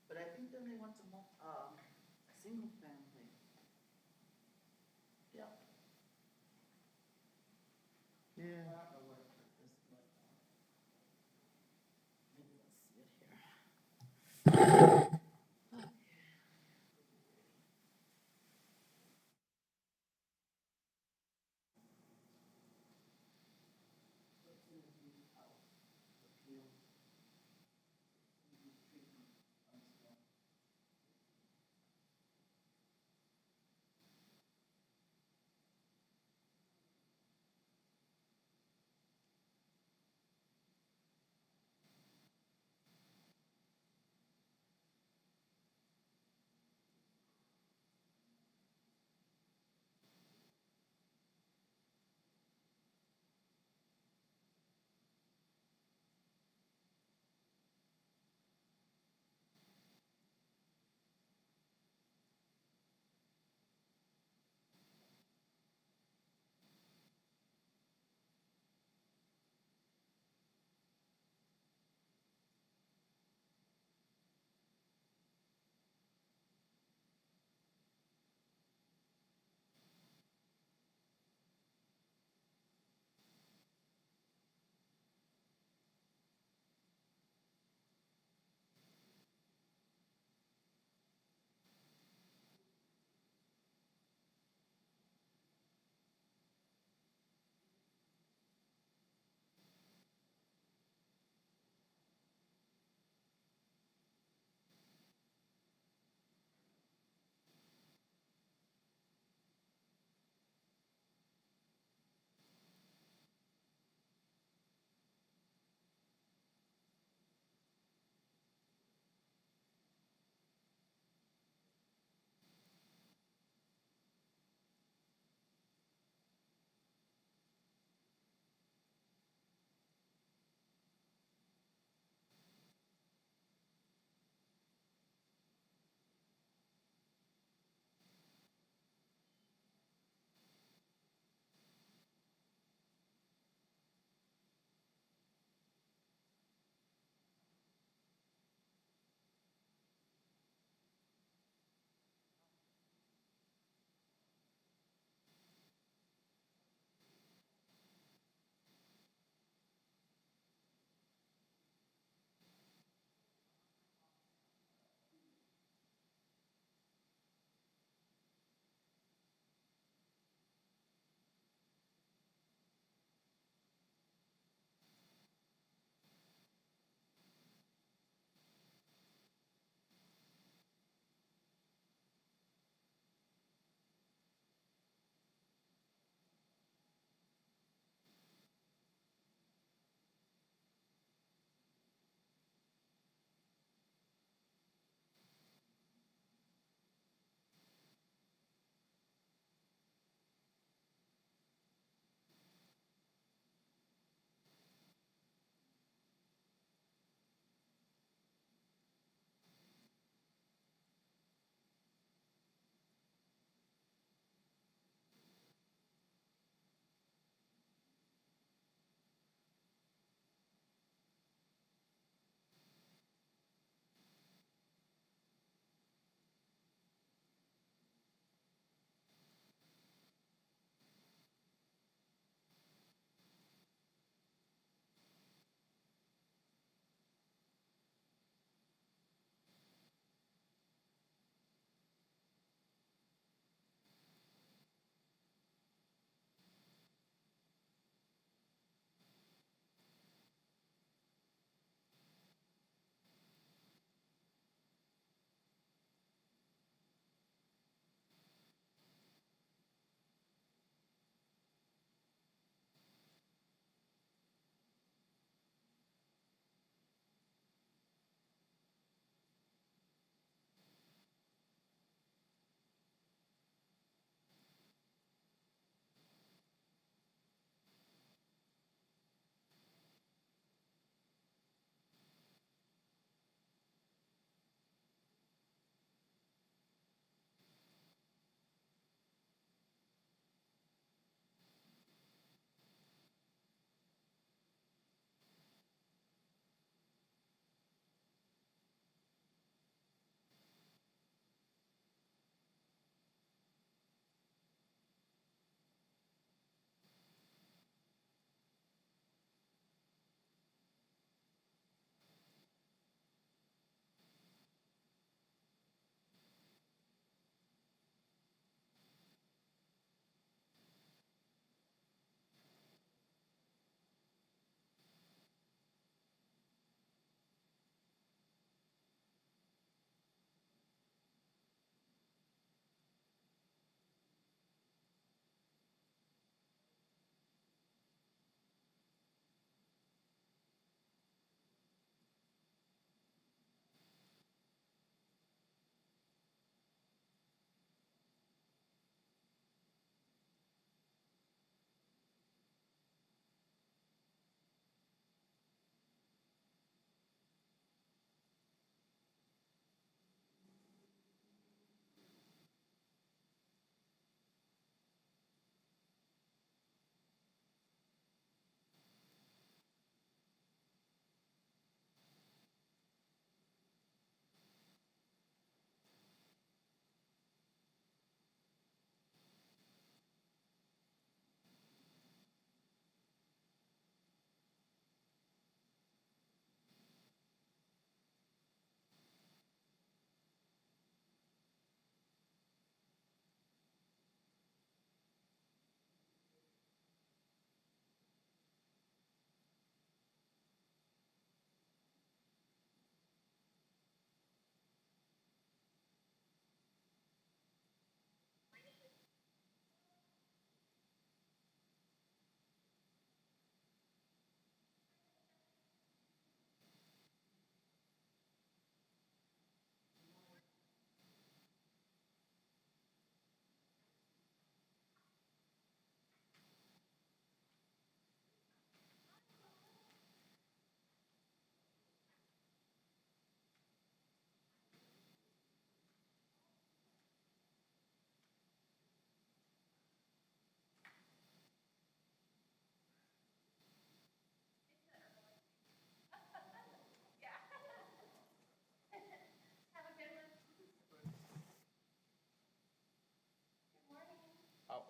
But I think then they went to single family. Yep. Yeah. I don't know where to put this, but maybe let's see it here.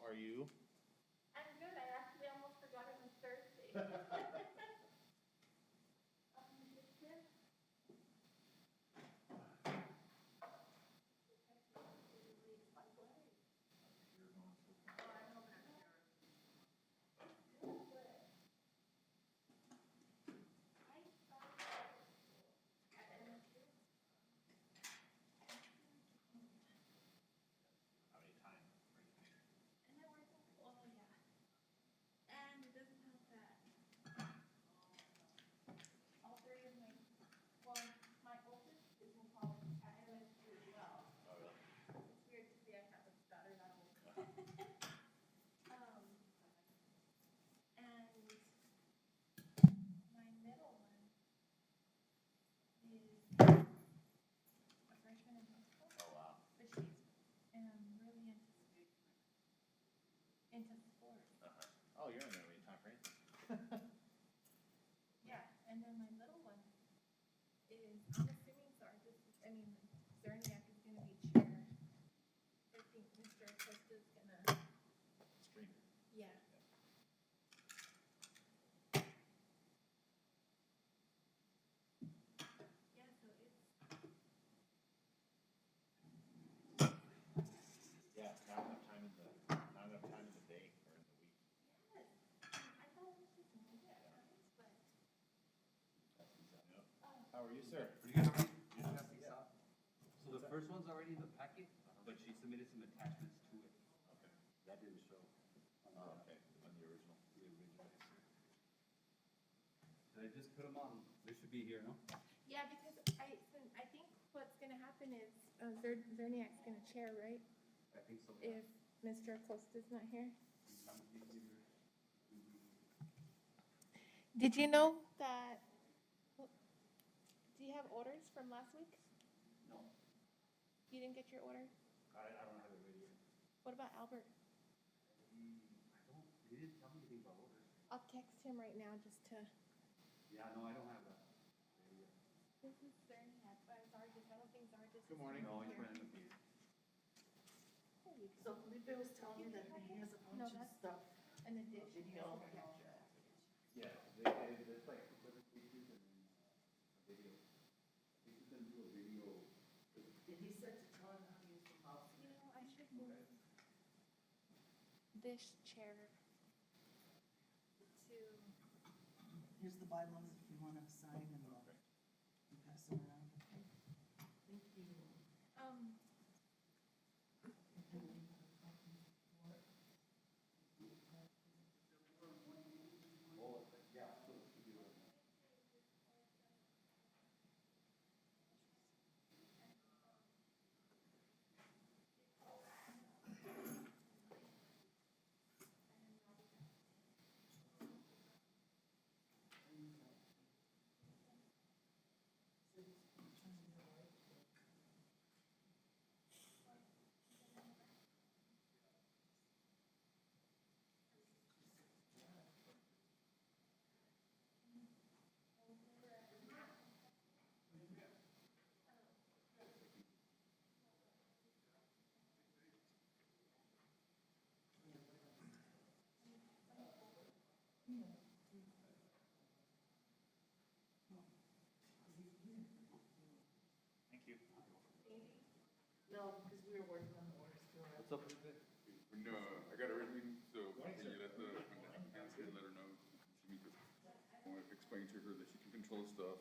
are you? I'm good. I actually almost forgot it was Thursday. How many times? And I work, oh yeah. And it doesn't help that all three of my, well, my oldest is in college at MSU as well. Oh, really? It's weird to see I have a daughter that old. And my middle one is a freshman in high school, Oh, wow. but she's really into sports. Oh, you're not gonna be time for anything. Yeah, and then my little one is, I'm assuming Zerniak is gonna be chair. I think Mr. Acosta's gonna, Stream. yeah. Yeah, so it's, Yeah, not enough time in the day or in the week. yes, I thought it was just me at times, but, Yep. How are you, sir? Pretty good. So the first one's already in the packet, but she submitted some attachments to it. Okay. That didn't show. Oh, okay, on the original. Did I just put them on? They should be here, no? yeah, because I think what's gonna happen is, Zerniak's gonna chair, right? I think so. If Mr. Acosta's not here. Did you know that, do you have orders from last week? No, You didn't get your order? I don't have it ready yet. What about Albert? He didn't tell me anything about orders. I'll text him right now just to. Yeah, no, I don't have that. Ready yet. This is Zerniak, but Zargis, I don't think Zargis. Good morning. No, he's here. running with me. There you go. So Felipe was telling me that he has a No, bunch of that's- stuff, An addition. video. Yeah, there's like presentations and a video. He's gonna do a video. And he said to tell him how to use the mouse. You know, I should move this chair to, Here's the bylaws if you wanna sign and pass them around. Thank you. Oh, yeah, so it should be right now. Thank you. No, because we were working on the orders too. What's up with it? No, I got everything, so when you let the, when the applicants in, let her know. She could, I want to explain to her that she can control stuff.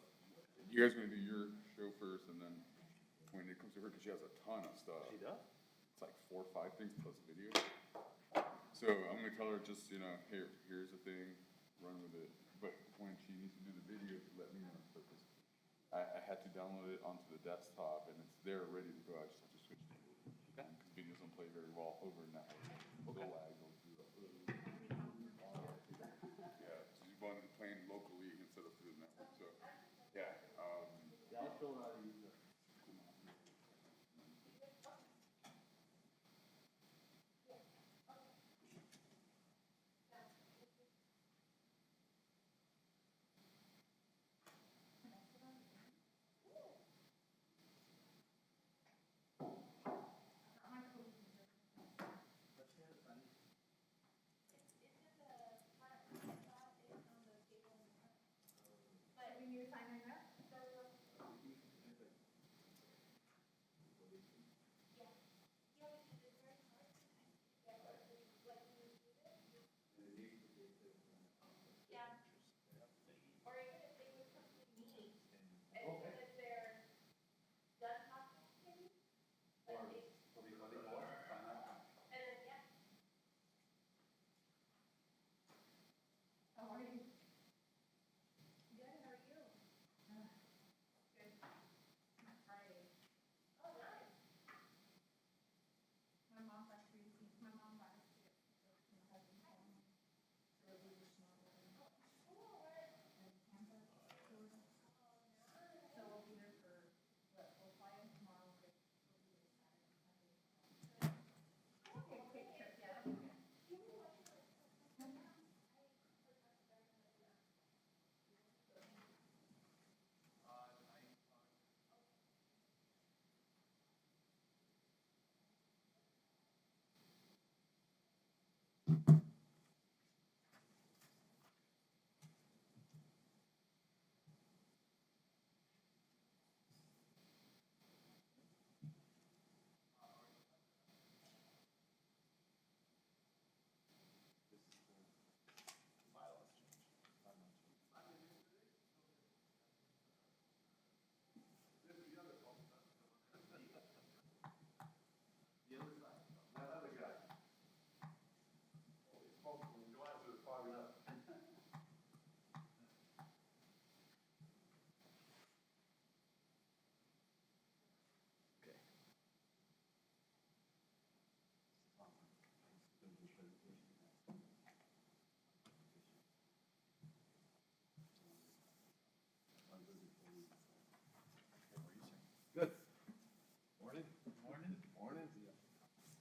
You guys are gonna do your show first, and then when it comes to her, because she has a ton of stuff. She does? It's like 4 or 5 things plus video. So I'm gonna tell her just, here's the thing, run with it. But when she needs to do the video, let me know. Because I had to download it onto the desktop, and it's there ready to go. I just have to switch it. Because videos don't play very well over network. They'll lag, they'll do that. Yeah, so you want it playing locally instead of through the network, so, yeah, Yeah, I'll show her how to use it.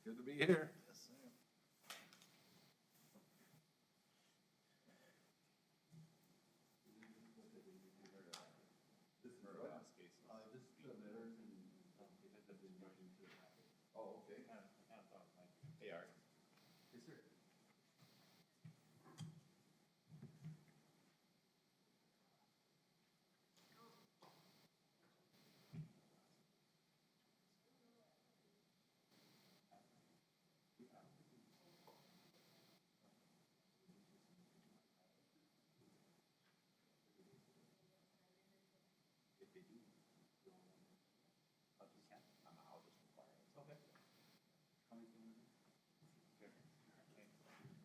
Good to be here. Just the letters and, it has been written into the packet. Oh, okay. I kind of thought, like, hey, Art, Yes, sir. if they do, I'll just inquire. Okay. Coming soon. Okay. Thanks.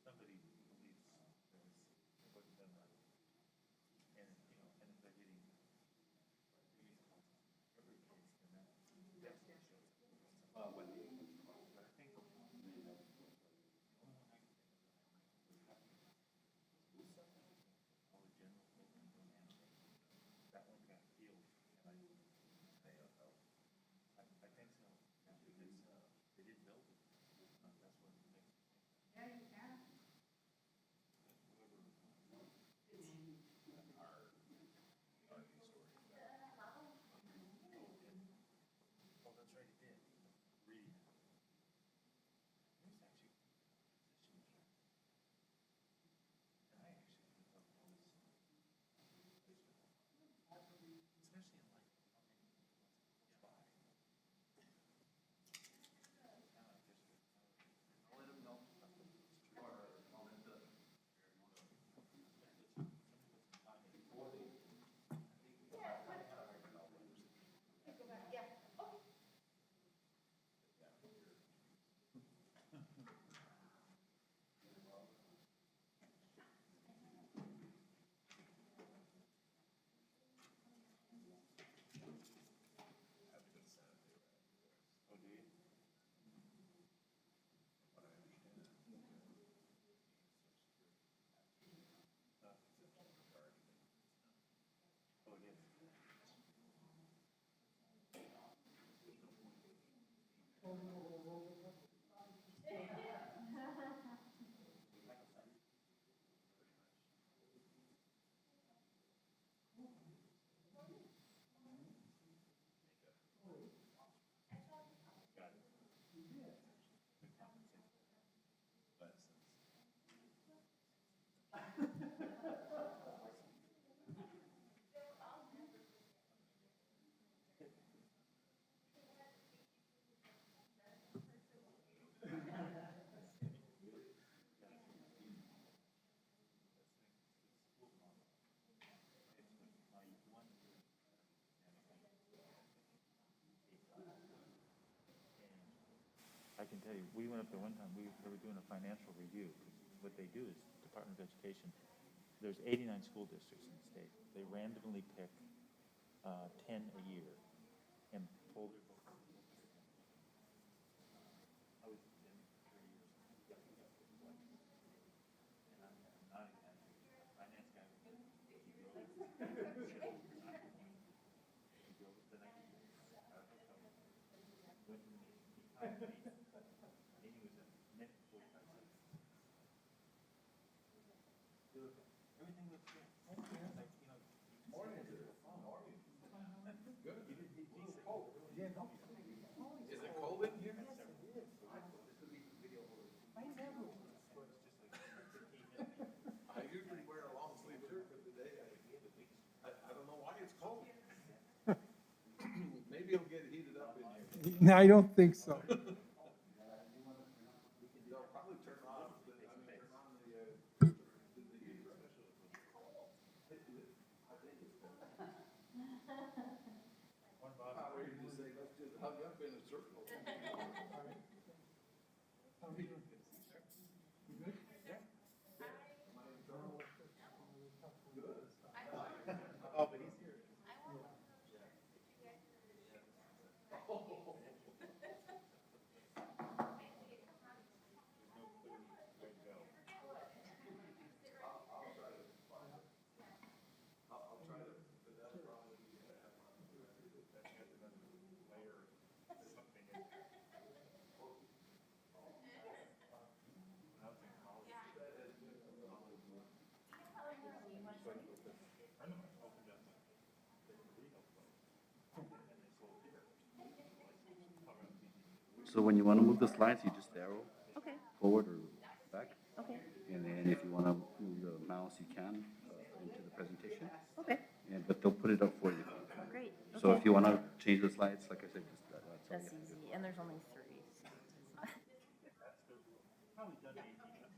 Somebody believes there wasn't done right. And, and if they're getting every case, then that's what shows. When the, But I think the only one I can think of was happening was something all the general program don't animate. That one got healed, and I think so, because, they didn't build it. That's what makes me think. Yeah, you can. Oh, that's right, it did. Reading. There's actually positions here. And I actually think of those, especially in like, by. Kind of just. I'll let them know. Or I'll let the. Oh, do you? Oh, it is. Got it. Good compensation. I can tell you, we went up there one time, they were doing a financial review. What they do is, Department of Education, there's 89 school districts in the state. They randomly pick 10 a year and pull their books. I was in 30 years. And I'm not exaggerating. A finance guy, he drove it. He drove it to Nike. Went to me, he called me, and he was a minute 45 seconds. Everything looks good. Like, Morning. you can see it. Good. He did decent. Oh, yeah, no, No, I don't think so. So when you want to move the slides, you just arrow Okay, forward or back. okay, And then if you want to move the mouse, you can into the presentation. okay, But they'll put it up for you. great. So Okay. if you want to change the slides, like I said, just that's all That's you have to do. easy, and there's only three. It's the last one,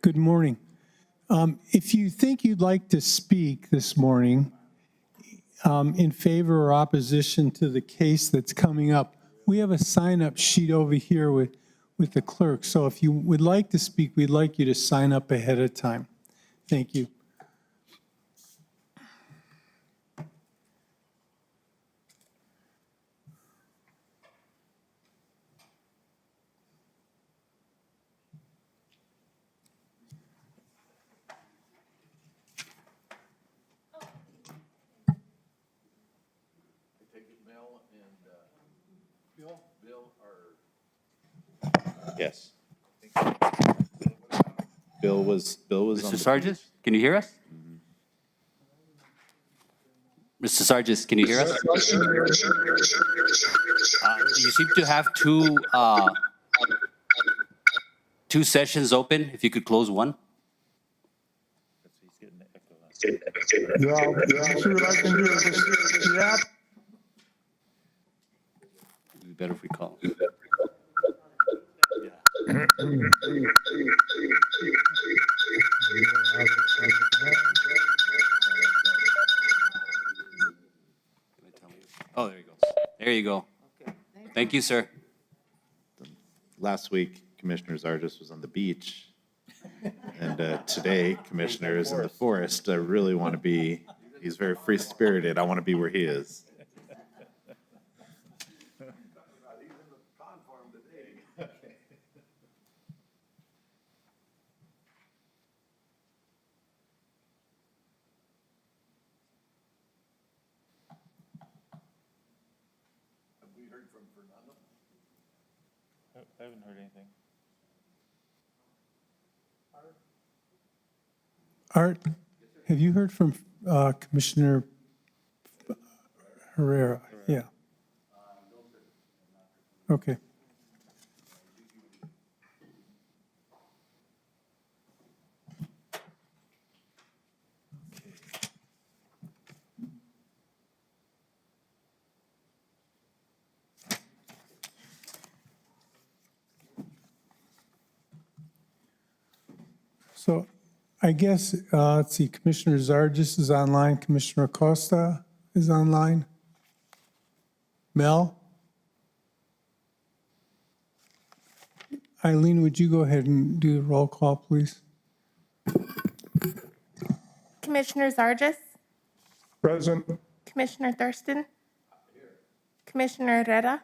Good morning. If you think you'd like to speak this morning in favor or opposition to the case that's coming up, we have a sign-up sheet over here with the clerk. So if you would like to speak, we'd like you to sign up ahead of time. Thank you. Yes. Bill was on Mr. the. Sargis, can you hear us? Mr. Sargis, can you hear us? You seem to have two sessions open. If you could close one. He's getting the echo. Yeah, see what I can do. Yeah. It'd be better if we call. Oh, there you go. There you go. Thank you, sir. Last week, Commissioner Zargis was on the beach. And today, Commissioner is in the forest. I really want to be, he's very free-spirited. I want to be where he is. I haven't heard anything. Art, have you heard from Commissioner Herrera? Yeah. Okay. So I guess, let's see, Commissioner Zargis is online, Commissioner Acosta is online. Mel? Eileen, would you go ahead and do the roll call, please? Commissioner Zargis, Present. Commissioner Thurston, Commissioner Herrera,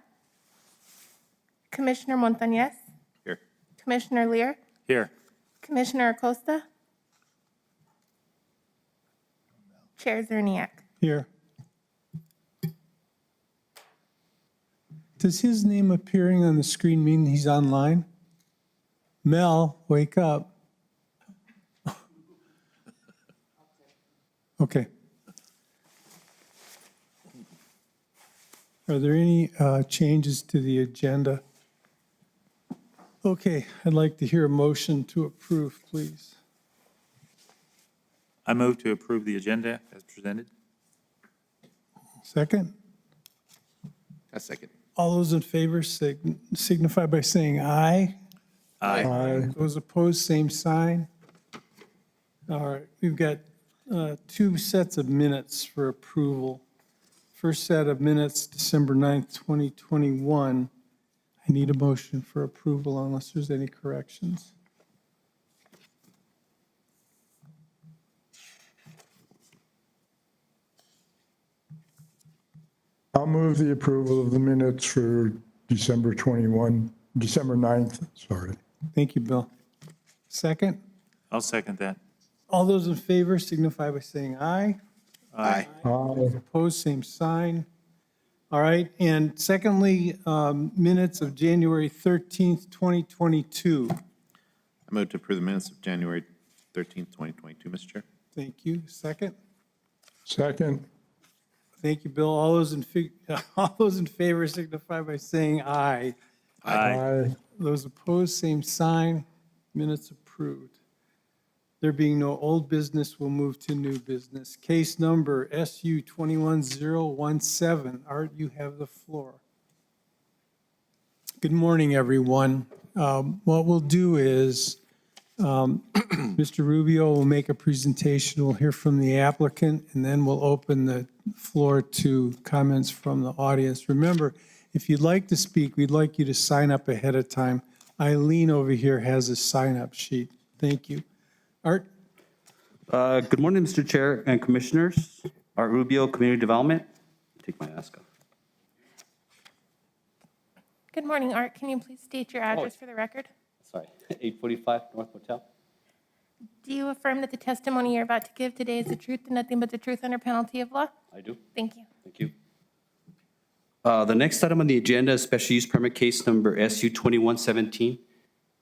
Commissioner Montañez, Here. Commissioner Lear, Here. Commissioner Acosta, Chair Zerniak. Here. Does his name appearing on the screen mean he's online? Mel, wake up. Okay. Are there any changes to the agenda? Okay, I'd like to hear a motion to approve, please. I move to approve the agenda as presented. Second? A second. All those in favor signify by saying aye. Aye. Those opposed, same sign. All right, we've got two sets of minutes for approval. First set of minutes, December 9th, 2021. I need a motion for approval unless there's any corrections. I'll move the approval of the minutes for December 9th, sorry. Thank you, Bill. Second? I'll second that. All those in favor signify by saying aye. Aye. Aye. Opposed, same sign. All right, and secondly, minutes of January 13th, 2022. I move to approve the minutes of January 13th, 2022, Mr. Chair. Thank you. Second? Second. Thank you, Bill. All those in favor signify by saying aye. Aye. Those opposed, same sign. Minutes approved. There being no old business, we'll move to new business. Case number SU 21017. Art, you have the floor. Good morning, everyone. What we'll do is Mr. Rubio will make a presentation. We'll hear from the applicant, and then we'll open the floor to comments from the audience. Remember, if you'd like to speak, we'd like you to sign up ahead of time. Eileen over here has a sign-up sheet. Thank you. Art? Good morning, Mr. Chair and Commissioners. Art Rubio, Community Development. Take my mask off. Good morning, Art. Can you please state your address for the record? Sorry, 845 North Motel. Do you affirm that the testimony you're about to give today is the truth and nothing but the truth under penalty of law? I do. Thank you. Thank you. The next item on the agenda is special use permit case number SU 2117.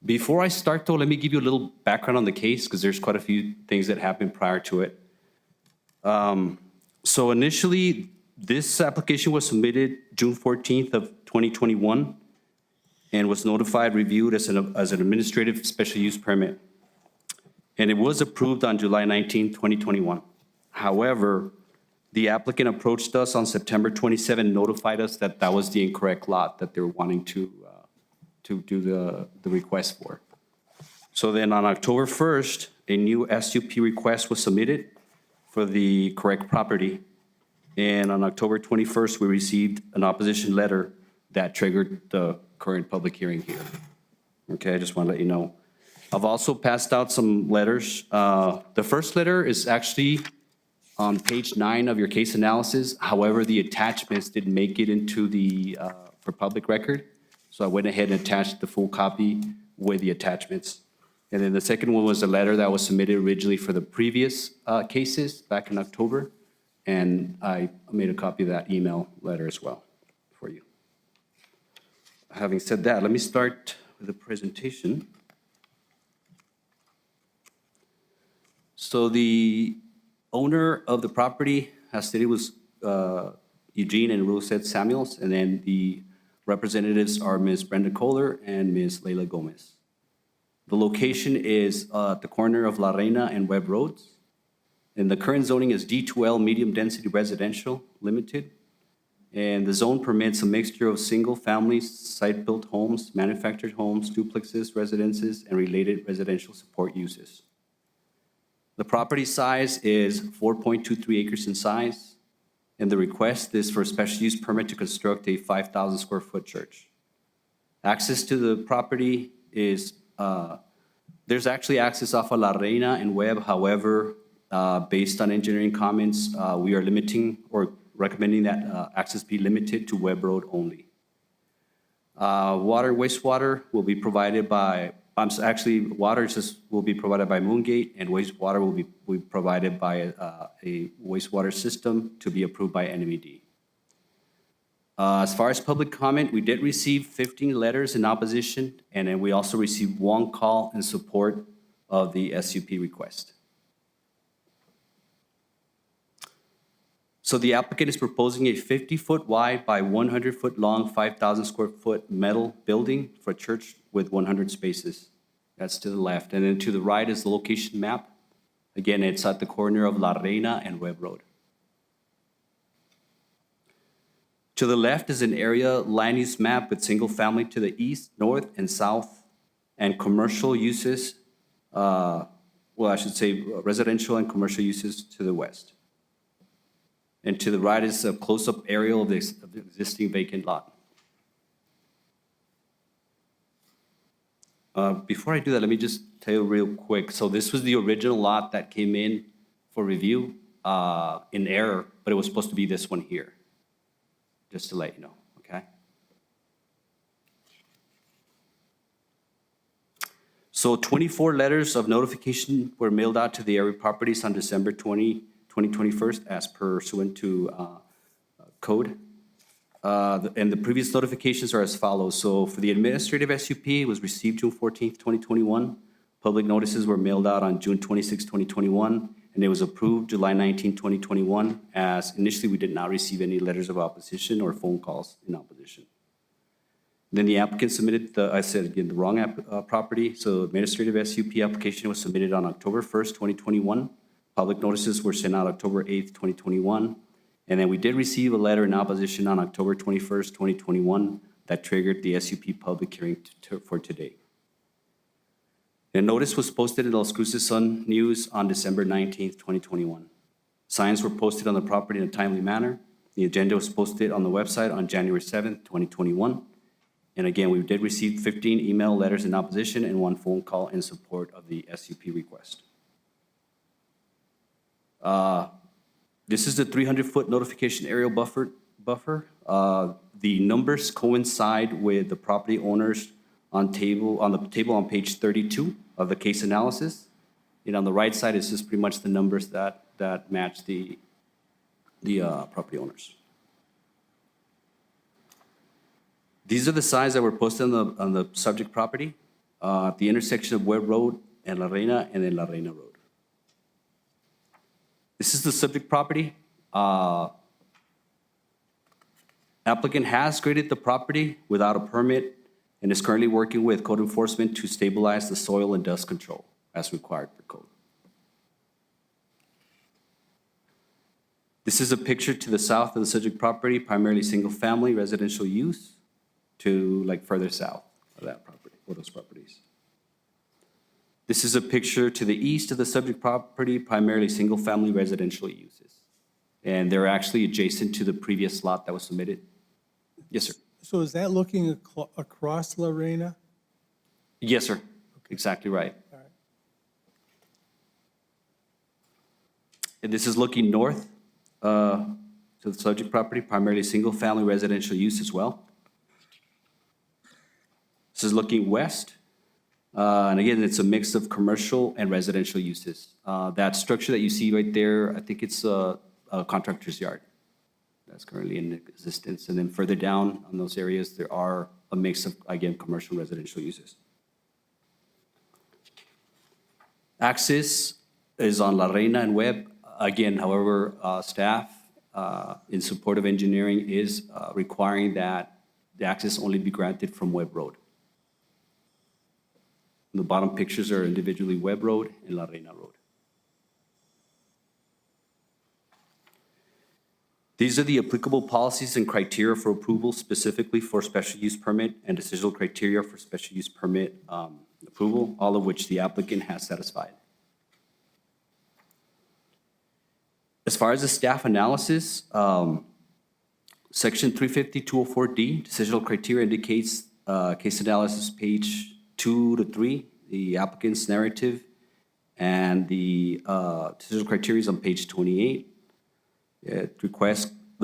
Before I start, though, let me give you a little background on the case because there's quite a few things that happened prior to it. So initially, this application was submitted June 14th of 2021 and was notified, reviewed as an administrative special use permit. And it was approved on July 19, 2021. However, the applicant approached us on September 27, notified us that that was the incorrect lot that they were wanting to do the request for. So then on October 1st, a new SUP request was submitted for the correct property. And on October 21st, we received an opposition letter that triggered the current public hearing here. Okay, I just want to let you know. I've also passed out some letters. The first letter is actually on page 9 of your case analysis. However, the attachments didn't make it into the, for public record. So I went ahead and attached the full copy with the attachments. And then the second one was a letter that was submitted originally for the previous cases back in October. And I made a copy of that email letter as well for you. Having said that, let me start with the presentation. So the owner of the property, as stated, was Eugene and Rosette Samuels, and then the representatives are Ms. Brenda Kohler and Ms. Leila Gomez. The location is at the corner of La Reina and Webb Roads, and the current zoning is D2L Medium Density Residential Limited, and the zone permits a mixture of single-family site-built homes, manufactured homes, duplexes, residences, and related residential support uses. The property size is 4.23 acres in size, and the request is for a special use permit to construct a 5,000 square foot church. Access to the property is, there's actually access off of La Reina and Webb. However, based on engineering comments, we are limiting or recommending that access be limited to Webb Road only. Water and wastewater will be provided by, water will be provided by Moongate, and wastewater will be provided by a wastewater system to be approved by NMED. As far as public comment, we did receive 15 letters in opposition, and then we also received one call in support of the SUP request. So the applicant is proposing a 50-foot wide by 100-foot long, 5,000 square foot metal building for a church with 100 spaces. That's to the left. And then to the right is the location map. Again, it's at the corner of La Reina and Webb Road. To the left is an area land use map with single family to the east, north, and south, and commercial uses, residential and commercial uses to the west. And to the right is a close-up aerial of the existing vacant lot. Before I do that, let me just tell you real quick. So this was the original lot that came in for review in error, but it was supposed to be this one here, just to let you know, okay? So 24 letters of notification were mailed out to the area properties on December 2021, as pursuant to code. And the previous notifications are as follows. So for the administrative SUP, it was received June 14th, 2021. Public notices were mailed out on June 26, 2021, and it was approved July 19, 2021, as initially we did not receive any letters of opposition or phone calls in opposition. Then the applicant submitted the wrong property. So administrative SUP application was submitted on October 1st, 2021. Public notices were sent out October 8th, 2021. And then we did receive a letter in opposition on October 21st, 2021 that triggered the SUP public hearing for today. The notice was posted in Los Cruces Sun News on December 19th, 2021. Signs were posted on the property in a timely manner. The agenda was posted on the website on January 7th, 2021. And again, we did receive 15 email letters in opposition and one phone call in support of the SUP request. This is the 300-foot notification aerial buffer. The numbers coincide with the property owners on the table on page 32 of the case analysis. And on the right side is just pretty much the numbers that match the property owners. These are the signs that were posted on the subject property, at the intersection of Webb Road and La Reina, and then La Reina Road. This is the subject property. Applicant has graded the property without a permit and is currently working with code enforcement to stabilize the soil and dust control as required per code. This is a picture to the south of the subject property, primarily single-family residential use, to like further south of that property, or those properties. This is a picture to the east of the subject property, primarily single-family residential uses. And they're actually adjacent to the previous lot that was submitted. Yes, sir. So is that looking across La Reina? Yes, sir. Exactly right. All right. And this is looking north to the subject property, primarily single-family residential use as well. This is looking west. And again, it's a mix of commercial and residential uses. That structure that you see right there, I think it's a contractor's yard that's currently in existence. And then further down on those areas, there are a mix of, again, commercial and residential uses. Access is on La Reina and Webb. Again, however, staff in support of engineering is requiring that the access only be granted from Webb Road. The bottom pictures are individually Webb Road and La Reina Road. These are the applicable policies and criteria for approval specifically for special use permit and decisional criteria for special use permit approval, all of which the applicant has satisfied. As far as the staff analysis, Section 350-204D, decisional criteria indicates case analysis page 2 to 3, the applicant's narrative, and the decisional criteria is on page 28. The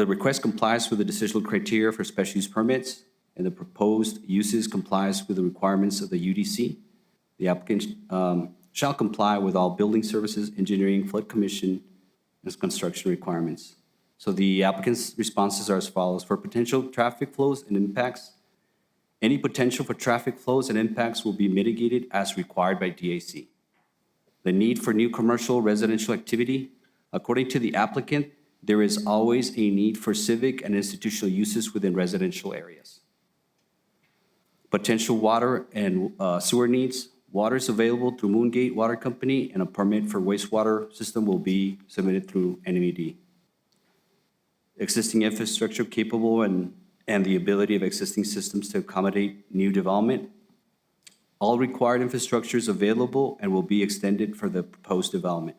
request complies with the decisional criteria for special use permits, and the proposed uses complies with the requirements of the UDC. The applicant shall comply with all building services, engineering, flood commission, and construction requirements. So the applicant's responses are as follows. For potential traffic flows and impacts, any potential for traffic flows and impacts will be mitigated as required by DAC. The need for new commercial residential activity, according to the applicant, there is always a need for civic and institutional uses within residential areas. Potential water and sewer needs, water is available through Moongate Water Company, and a permit for wastewater system will be submitted through NMED. Existing infrastructure capable and the ability of existing systems to accommodate new development. All required infrastructure is available and will be extended for the proposed development.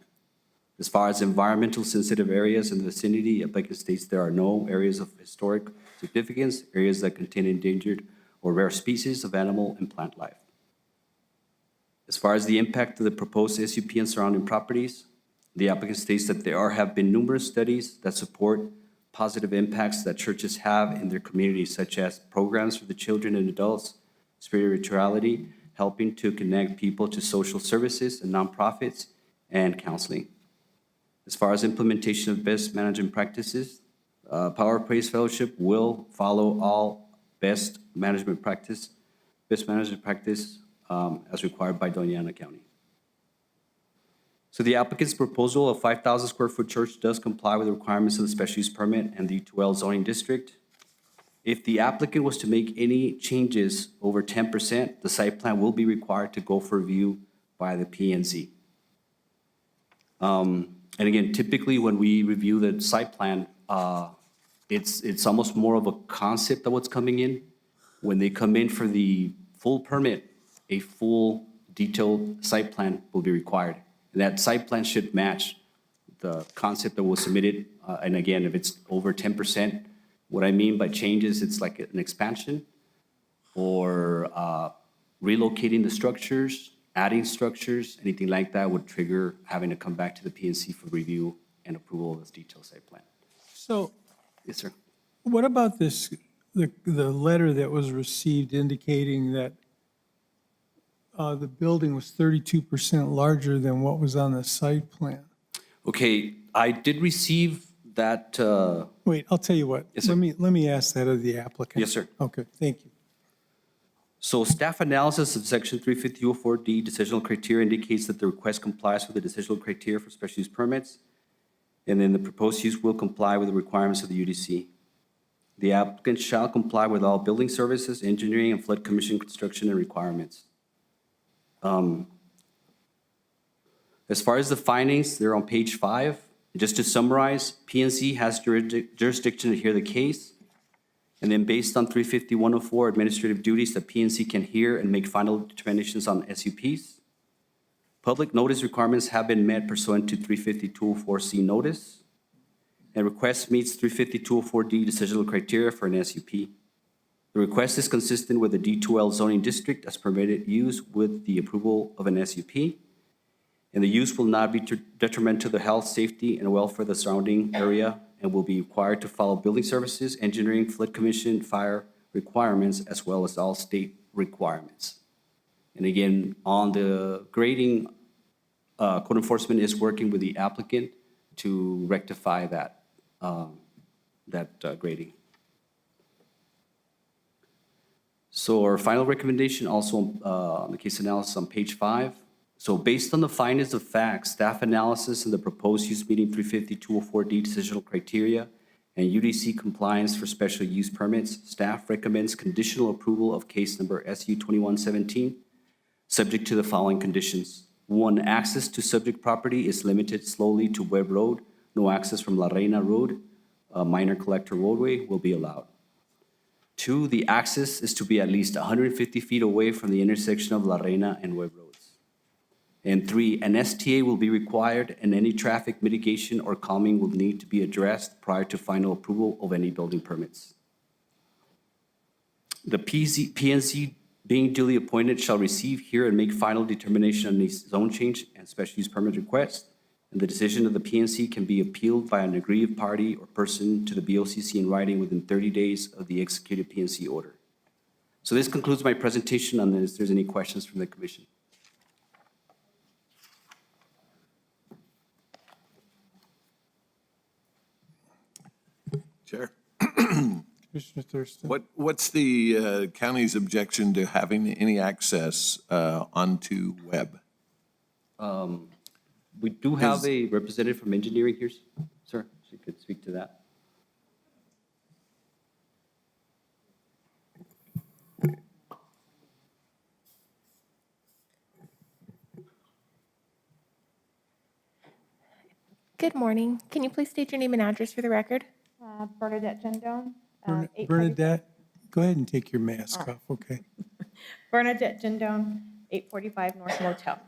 As far as environmental sensitive areas in the vicinity, applicant states there are no areas of historic significance, areas that contain endangered or rare species of animal and plant life. As far as the impact of the proposed SUP and surrounding properties, the applicant states that there have been numerous studies that support positive impacts that churches have in their communities, such as programs for the children and adults, spirituality, helping to connect people to social services and nonprofits, and counseling. As far as implementation of best management practices, Power Praise Fellowship will follow all best management practice as required by Doña Ana County. So the applicant's proposal of 5,000 square foot church does comply with the requirements of the special use permit and the U2L zoning district. If the applicant was to make any changes over 10%, the site plan will be required to go for review by the P&Z. And again, typically when we review the site plan, it's almost more of a concept of what's coming in. When they come in for the full permit, a full detailed site plan will be required. And that site plan should match the concept that was submitted. And again, if it's over 10%, what I mean by changes, it's like an expansion or relocating the structures, adding structures, anything like that would trigger having to come back to the PNC for review and approval of this detailed site plan. So Yes, sir. what about this, the letter that was received indicating that the building was 32% larger than what was on the site plan? Okay, I did receive that. Wait, I'll tell you what. Yes, sir. Let me ask that of the applicant. Yes, sir. Okay, thank you. So staff analysis of section 350-04D decisional criteria indicates that the request complies with the decisional criteria for special use permits, and then the proposed use will comply with the requirements of the UDC. The applicant shall comply with all building services, engineering, and flood commission construction and requirements. As far as the findings, they're on page 5. Just to summarize, PNC has jurisdiction to hear the case. And then based on 350-104 administrative duties, the PNC can hear and make final determinations on SUPs. Public notice requirements have been met pursuant to 350-204C notice. And request meets 350-204D decisional criteria for an SUP. The request is consistent with the D2L zoning district as permitted use with the approval of an SUP. And the use will not be detrimental to the health, safety, and welfare of the surrounding area and will be required to follow building services, engineering, flood commission, fire requirements, as well as all state requirements. And again, on the grading, code enforcement is working with the applicant to rectify that, grading. So our final recommendation also on the case analysis on page 5. So based on the findings of fact, staff analysis and the proposed use meeting 350-204D decisional criteria and UDC compliance for special use permits, staff recommends conditional approval of case number SU 2117, subject to the following conditions. 1, access to subject property is limited solely to Webb Road. No access from La Reina Road, a minor collector roadway, will be allowed. 2, the access is to be at least 150 feet away from the intersection of La Reina and Webb Roads. And 3, an STA will be required, and any traffic mitigation or calming will need to be addressed prior to final approval of any building permits. The PNC being duly appointed shall receive, hear, and make final determination on the zone change and special use permit request. And the decision of the PNC can be appealed by an aggrieved party or person to the BOCC in writing within 30 days of the executed PNC order. So this concludes my presentation unless there's any questions from the commission. Chair, Commissioner Thurston? what's the county's objection to having any access onto web? We do have a representative from engineering here, sir. She could speak to that. Good morning. Can you please state your name and address for the record? Bernadette Gendon. Bernadette, go ahead and take your mask off, okay? Bernadette Gendon, 845 North Motel.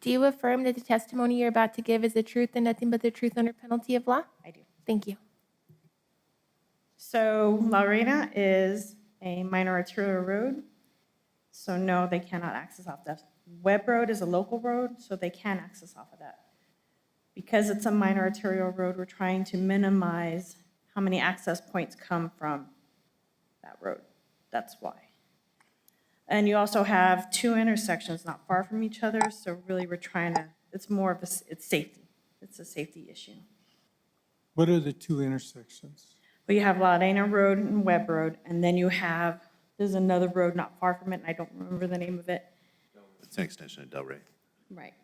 Do you affirm that the testimony you're about to give is the truth and nothing but the truth under penalty of law? I do. Thank you. So La Reina is a minor arterial road, so no, they cannot access off that. Webb Road is a local road, so they can access off of that. Because it's a minor arterial road, we're trying to minimize how many access points come from that road. That's why. And you also have 2 intersections not far from each other, so really we're trying to, it's more of a, it's safety. It's a safety issue. What are the 2 intersections? But you have La Reina Road and Webb Road, and then you have, there's another road not far from it, and I don't remember the name of it. It's an extension of Del Rey. Right.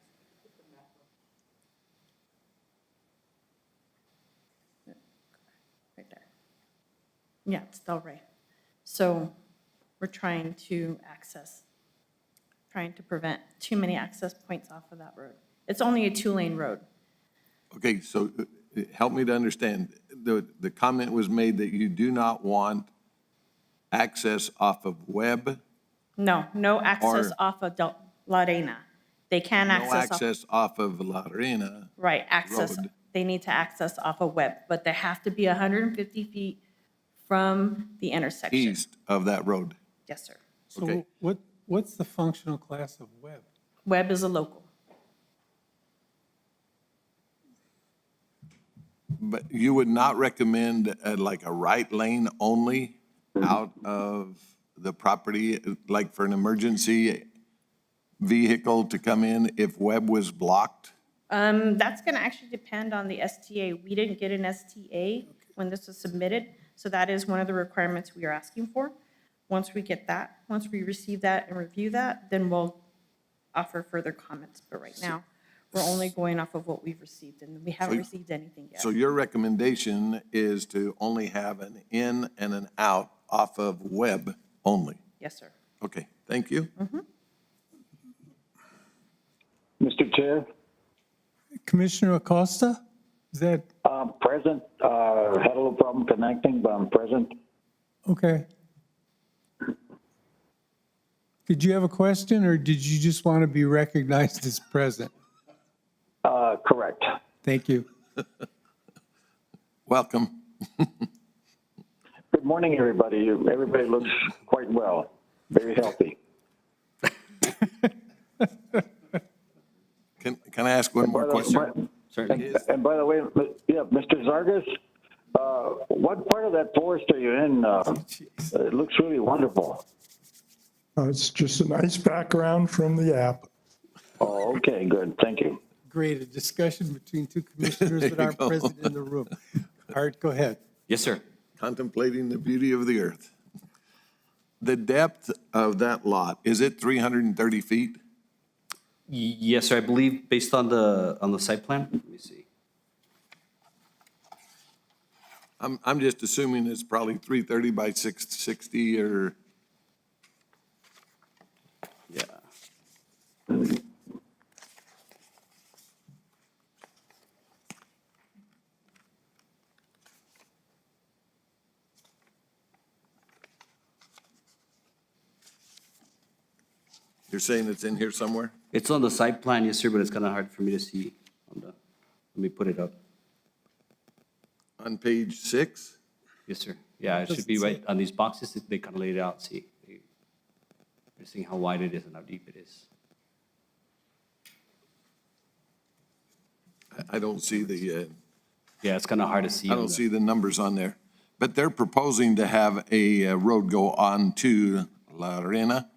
Right there. Yeah, it's Del Rey. So we're trying to prevent too many access points off of that road. It's only a 2-lane road. Okay, so help me to understand. The comment was made that you do not want access off of Webb, No access Or- off of La Reina. They can no access off. access off of La Reina. Right, access, Road. they need to access off of Webb, but they have to be 150 feet from the intersection. East of that road. Yes, sir. So Okay. what's the functional class of Webb? Webb is a local. But you would not recommend like a right lane only out of the property, like for an emergency vehicle to come in if Webb was blocked? That's going to actually depend on the STA. We didn't get an STA when this was submitted, so that is one of the requirements we are asking for. Once we get that, once we receive that and review that, then we'll offer further comments. But right now, we're only going off of what we've received, and we haven't received anything yet. So your recommendation is to only have an in and an out off of Webb only? Yes, sir. Okay, thank you. Mr. Chair, Commissioner Acosta? Is that, present, had a little problem connecting, but I'm present. okay. Did you have a question, or did you just want to be recognized as present? Correct. Thank you. Welcome. Good morning, everybody. Everybody looks quite well, very healthy. Can I ask one more question? And by the way, yeah, Mr. Zargas, what part of that forest are you in? It looks really wonderful. It's just a nice background from the app. Oh, okay, good. Thank you. Great, a discussion between 2 commissioners that aren't go. present in the room. Art, go ahead. Yes, sir. Contemplating the beauty of the earth. The depth of that lot, is it 330 feet? Yes, sir. I believe based on the site plan. Let me see. I'm just assuming it's probably 330 by 660 or, Yeah. You're saying it's in here somewhere? It's on the site plan, yes, sir, but it's kind of hard for me to see on the, let me put it up. On page 6? Yes, sir. Yeah, it should be right on these boxes. They kind of laid it out. See, you're seeing how wide it is and how deep it is. I don't see the, Yeah, it's kind of hard to see. I on don't the- see the numbers on there. But they're proposing to have a road go on to La Arena.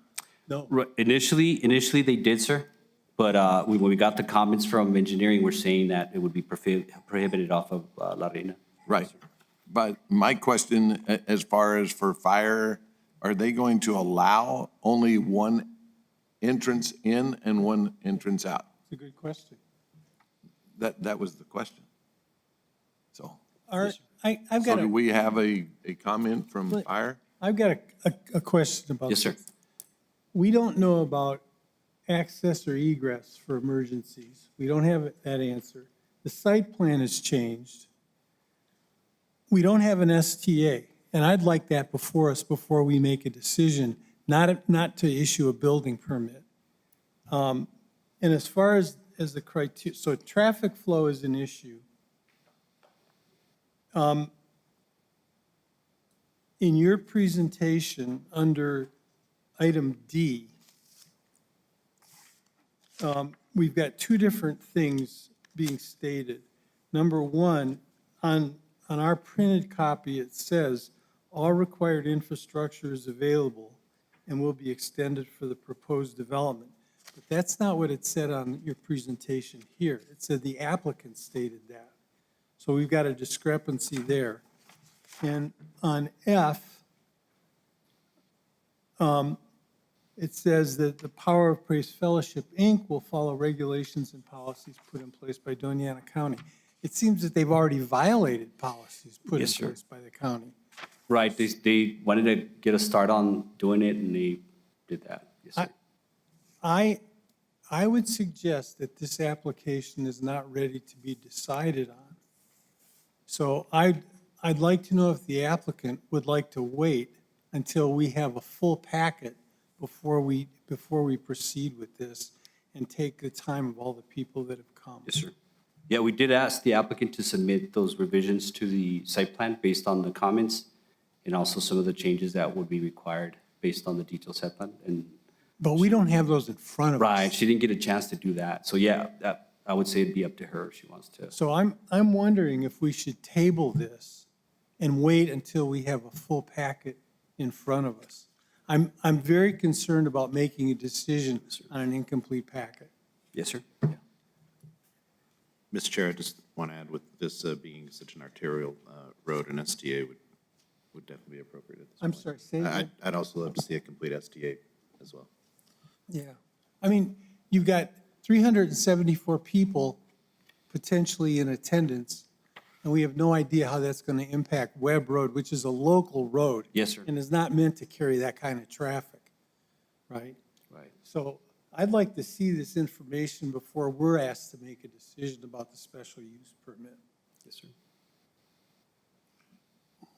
Right, initially they did, sir, but when we got the comments from engineering, we're saying that it would be prohibited off of La Reina. Right. But my question, as far as for fire, are they going to allow only one entrance in and one entrance out? It's a good question. That was the question. So, I've so got do we have a comment from fire? a question about Yes, sir. this. We don't know about access or egress for emergencies. We don't have that answer. The site plan has changed. We don't have an STA, and I'd like that before us before we make a decision, not to issue a building permit. And as far as the criteria, so traffic flow is an issue. In your presentation, under item D, we've got two different things being stated. Number one, on our printed copy, it says, all required infrastructure is available and will be extended for the proposed development. But that's not what it said on your presentation here. It said the applicant stated that. So we've got a discrepancy there. And on F, it says that the Power of Praise Fellowship, Inc. will follow regulations and policies put in place by Doña Ana County. It seems that they've already violated policies put in Yes, sir. place by the county. Right, they wanted to get a start on doing it, and they did that. Yes, sir. I would suggest that this application is not ready to be decided on. So I'd like to know if the applicant would like to wait until we have a full packet before we proceed with this and take the time of all the people that have come. Yes, sir. Yeah, we did ask the applicant to submit those revisions to the site plan based on the comments and also some of the changes that would be required based on the detailed site plan. And But we don't have those in front of us. right, she didn't get a chance to do that. So yeah, that, I would say it'd be up to her if she wants to. So I'm wondering if we should table this and wait until we have a full packet in front of us. I'm very concerned about making a decision on an incomplete packet. Yes, sir. Mr. Chair, I just want to add with this being such an arterial road, an STA would definitely be appropriate at this I'm point. sorry, say that. I'd also love to see a complete STA as well. Yeah. I mean, you've got 374 people potentially in attendance, and we have no idea how that's going to impact Webb Road, which is a local road. Yes, sir. And is not meant to carry that kind of traffic, right? Right. So I'd like to see this information before we're asked to make a decision about the special use permit. Yes, sir.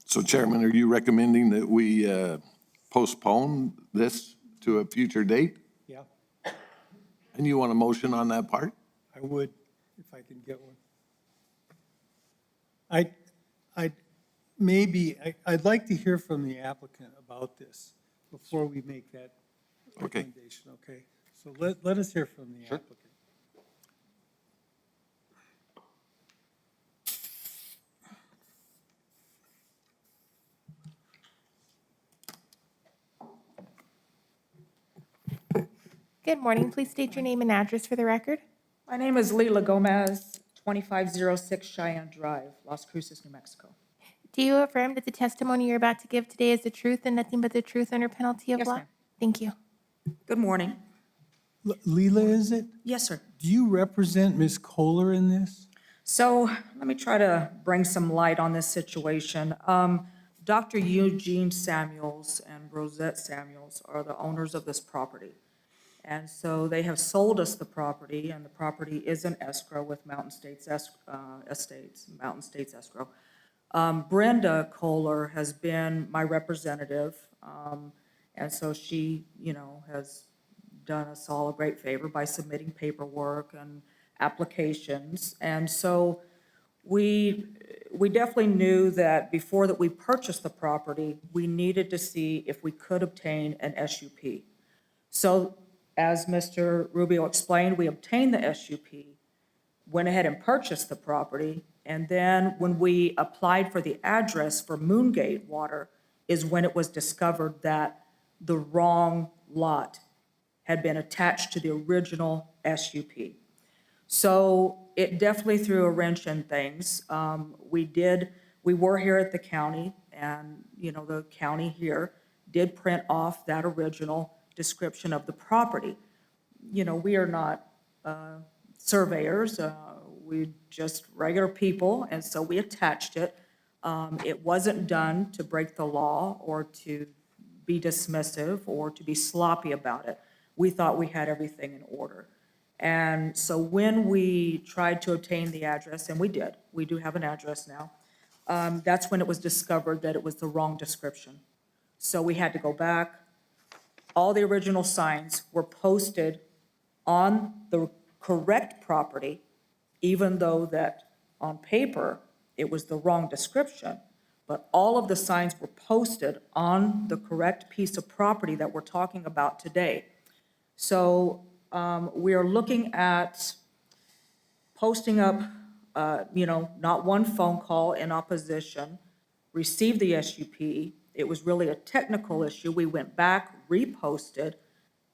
So Chairman, are you recommending that we postpone this to a future date? Yeah, And you want a motion on that part? I would, if I can get one. I'd like to hear from the applicant about this before we make that Okay. recommendation, okay? So let us hear from the applicant. Good morning. Please state your name and address for the record. My name is Leila Gomez, 2506 Cheyenne Drive, Las Cruces, New Mexico. Do you affirm that the testimony you're about to give today is the truth and nothing but the truth under penalty of Yes, law? ma'am. Thank you. Good morning. Leila, is it? Yes, sir. Do you represent Ms. Kohler in this? So let me try to bring some light on this situation. Dr. Eugene Samuels and Rosette Samuels are the owners of this property. And so they have sold us the property, and the property is in escrow with Mountain States Estates, Mountain States Escrow. Brenda Kohler has been my representative, and so she, has done us all a great favor by submitting paperwork and applications. And so we definitely knew that before that we purchased the property, we needed to see if we could obtain an SUP. So as Mr. Rubio explained, we obtained the SUP, went ahead and purchased the property, and then when we applied for the address for Moongate Water is when it was discovered that the wrong lot had been attached to the original SUP. So it definitely threw a wrench in things. We were here at the county, and, you know, the county here did print off that original description of the property. You know, we are not surveyors, we just regular people, and so we attached it. It wasn't done to break the law or to be dismissive or to be sloppy about it. We thought we had everything in order. And so when we tried to obtain the address, and we did, we do have an address now, that's when it was discovered that it was the wrong description. So we had to go back. All the original signs were posted on the correct property, even though that on paper, it was the wrong description. But all of the signs were posted on the correct piece of property that we're talking about today. So we are looking at posting up, not one phone call in opposition, received the SUP. It was really a technical issue. We went back, reposted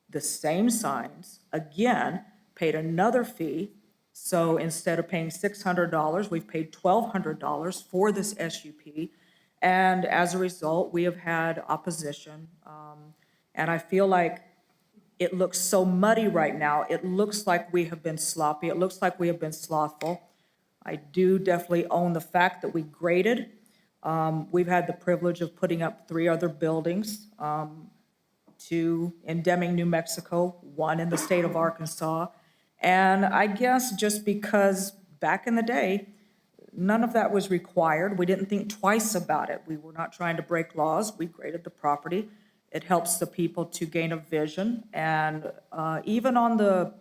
the same signs, again, paid another fee. So instead of paying $600, we've paid $1,200 for this SUP. And as a result, we have had opposition. And I feel like it looks so muddy right now. It looks like we have been sloppy. It looks like we have been slothful. I do definitely own the fact that we graded. We've had the privilege of putting up 3 other buildings, 2 in Deming, New Mexico, 1 in the state of Arkansas. And I guess just because back in the day, none of that was required. We didn't think twice about it. We were not trying to break laws. We graded the property. It helps the people to gain a vision. And even on the,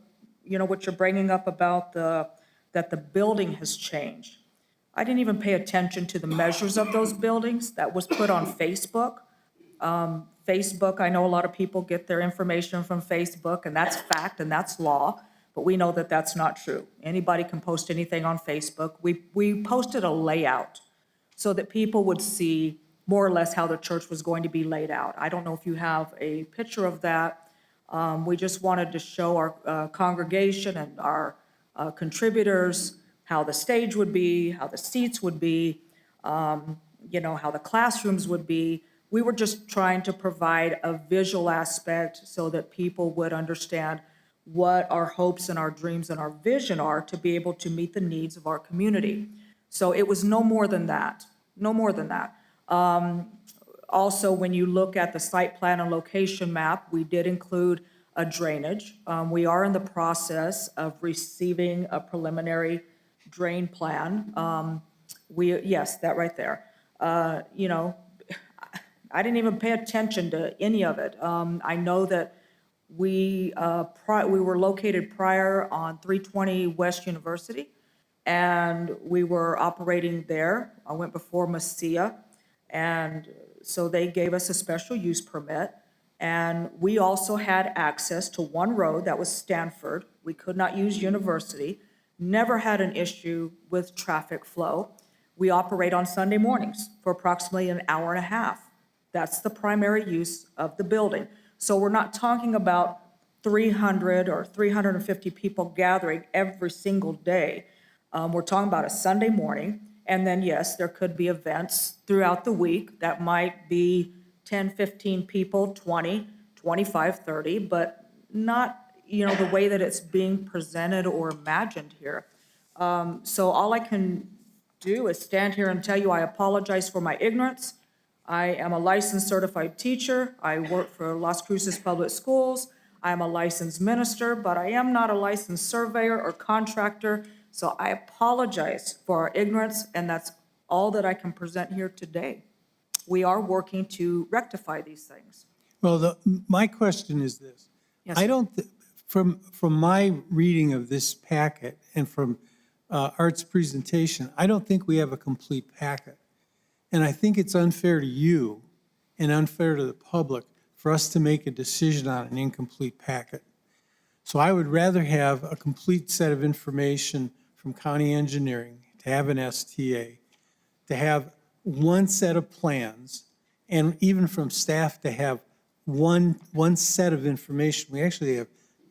what you're bringing up about that the building has changed. I didn't even pay attention to the measures of those buildings. That was put on Facebook. Facebook, I know a lot of people get their information from Facebook, and that's fact and that's law, but we know that that's not true. Anybody can post anything on Facebook. We posted a layout so that people would see more or less how the church was going to be laid out. I don't know if you have a picture of that. We just wanted to show our congregation and our contributors how the stage would be, how the seats would be, how the classrooms would be. We were just trying to provide a visual aspect so that people would understand what our hopes and our dreams and our vision are to be able to meet the needs of our community. So it was no more than that, no more than that. Also, when you look at the site plan and location map, we did include a drainage. We are in the process of receiving a preliminary drain plan. Yes, that right there. I didn't even pay attention to any of it. I know that we were located prior on 320 West University, and we were operating there. I went before Messia, and so they gave us a special use permit. And we also had access to one road, that was Stanford. We could not use University. Never had an issue with traffic flow. We operate on Sunday mornings for approximately an hour and a half. That's the primary use of the building. So we're not talking about 300 or 350 people gathering every single day. We're talking about a Sunday morning. And then, yes, there could be events throughout the week that might be 10, 15 people, 20, 25, 30, but not, the way that it's being presented or imagined here. So all I can do is stand here and tell you I apologize for my ignorance. I am a licensed certified teacher. I work for Las Cruces Public Schools. I am a licensed minister, but I am not a licensed surveyor or contractor. So I apologize for our ignorance, and that's all that I can present here today. We are working to rectify these things. Well, my question is this. Yes, I sir. don't, from my reading of this packet and from Art's presentation, I don't think we have a complete packet. And I think it's unfair to you and unfair to the public for us to make a decision on an incomplete packet. So I would rather have a complete set of information from county engineering, to have an STA, to have one set of plans, and even from staff to have one set of information. We actually have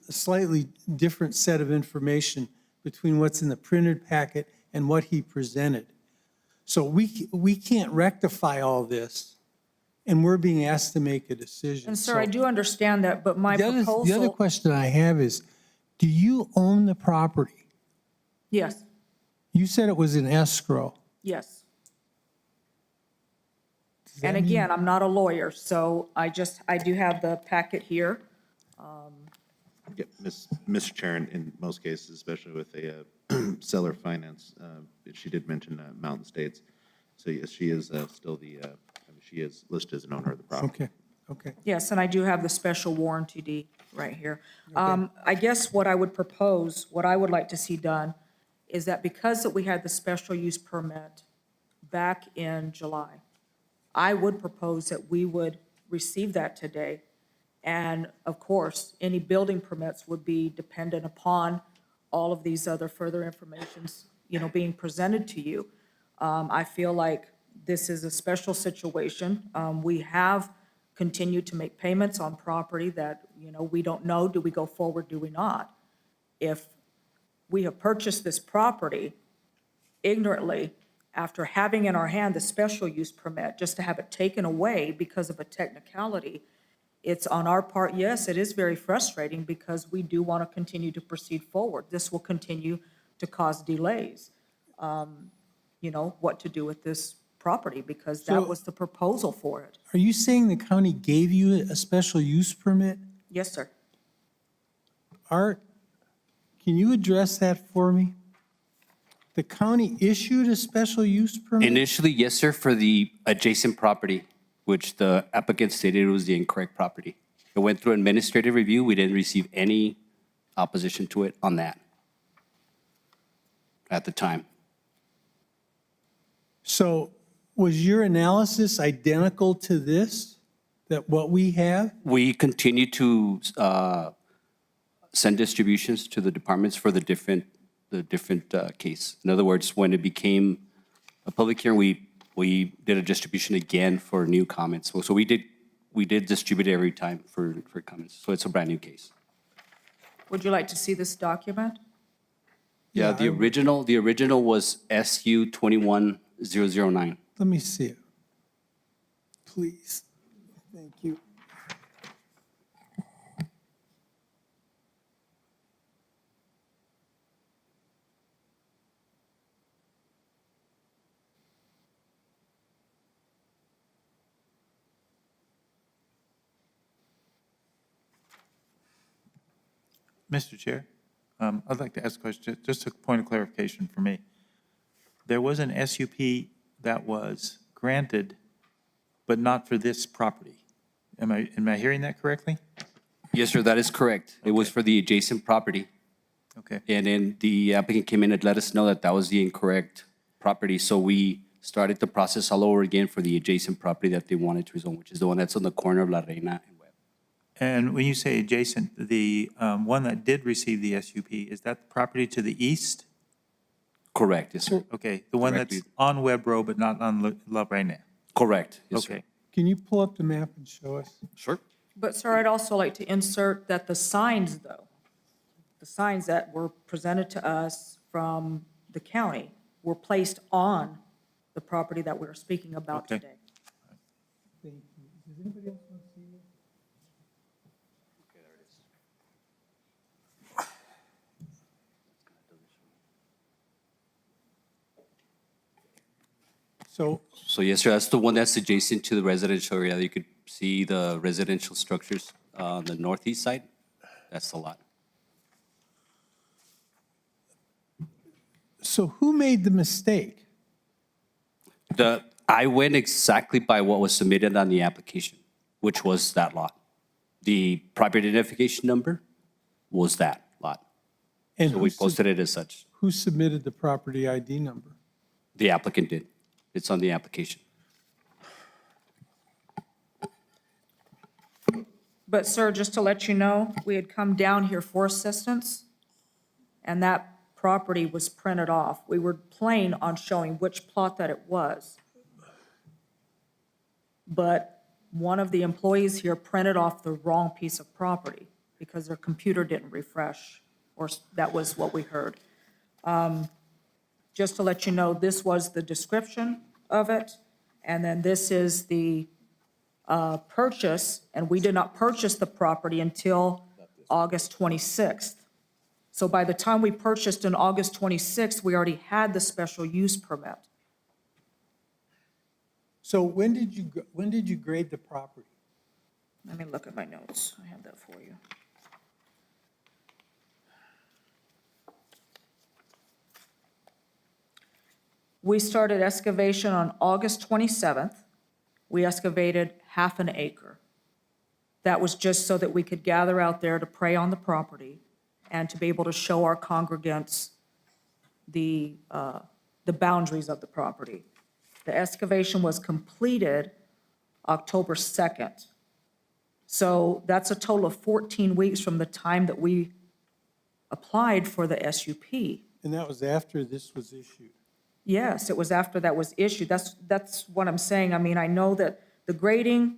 a slightly different set of information between what's in the printed packet and what he presented. So we can't rectify all this, and we're being asked to make a decision. And sir, I So do understand that, but my the other proposal, question I have is, do you own the property? yes, You said it was in escrow. yes. Does that And mean- again, I'm not a lawyer, so I do have the packet here. Yeah, Mr. Chair, in most cases, especially with a seller finance, she did mention Mountain States. So yes, she is still she is listed as an owner of the property. Okay. Yes, and I do have the special warranty deed right here. I guess what I would propose, what I would like to see done, is that because that we had the special use permit back in July, I would propose that we would receive that today. And of course, any building permits would be dependent upon all of these other further informations, being presented to you. I feel like this is a special situation. We have continued to make payments on property that, we don't know, do we go forward, do we not? If we have purchased this property ignorantly after having in our hand the special use permit, just to have it taken away because of a technicality, it's on our part, yes, it is very frustrating because we do want to continue to proceed forward. This will continue to cause delays, what to do with this property, because that So- was the proposal for it. Are you saying the county gave you a special use permit? Yes, sir. Art, can you address that for me? The county issued a special use permit? Initially, yes, sir, for the adjacent property, which the applicant stated was the incorrect property. It went through administrative review. We didn't receive any opposition to it on that at the time. So was your analysis identical to this, that what we have? We continue to send distributions to the departments for the different case. In other words, when it became a public hearing, we did a distribution again for new comments. So we did distribute every time for comments. So it's a brand new case. Would you like to see this document? Yeah, Yeah, the original was SU 21009. Let me see it. Please. Thank you. Mr. Chair, I'd like to ask a question, just a point of clarification for me. There was an SUP that was granted, but not for this property. Am I hearing that correctly? Yes, sir, that is correct. It was for the adjacent property. Okay. And then the applicant came in and let us know that that was the incorrect property. So we started the process all over again for the adjacent property that they wanted to rezone, which is the one that's on the corner of La Reina and Webb. And when you say adjacent, the one that did receive the SUP, is that the property to the east? Correct, yes, sir. Okay, the one that's on Webb Road but not on La Reina? Correct, yes, sir. Okay. Can you pull up the map and show us? Sure. But sir, I'd also like to insert that the signs, though, the signs that were presented to us from the county were placed on the property that we're speaking about Okay. today. Thank you. Does anybody else want to see it? So yes, sir, that's the one that's adjacent to the residential area. You could see the residential structures on the northeast side. That's the lot. So who made the mistake? I went exactly by what was submitted on the application, which was that lot. The property identification number was that lot. And So we posted it as such. who submitted the property ID number? The applicant did. It's on the application. But sir, just to let you know, we had come down here for assistance, and that property was printed off. We were planning on showing which plot that it was. But one of the employees here printed off the wrong piece of property because their computer didn't refresh, or that was what we heard. Just to let you know, this was the description of it, and then this is the purchase, and we did not purchase the property until August 26th. So by the time we purchased on August 26th, we already had the special use permit. So when did you grade the property? Let me look at my notes. I have that for you. We started excavation on August 27th. We excavated half an acre. That was just so that we could gather out there to pray on the property and to be able to show our congregants the boundaries of the property. The excavation was completed October 2nd. So that's a total of 14 weeks from the time that we applied for the SUP. And that was after this was issued. Yes, it was after that was issued. That's what I'm saying. I mean, I know that the grading,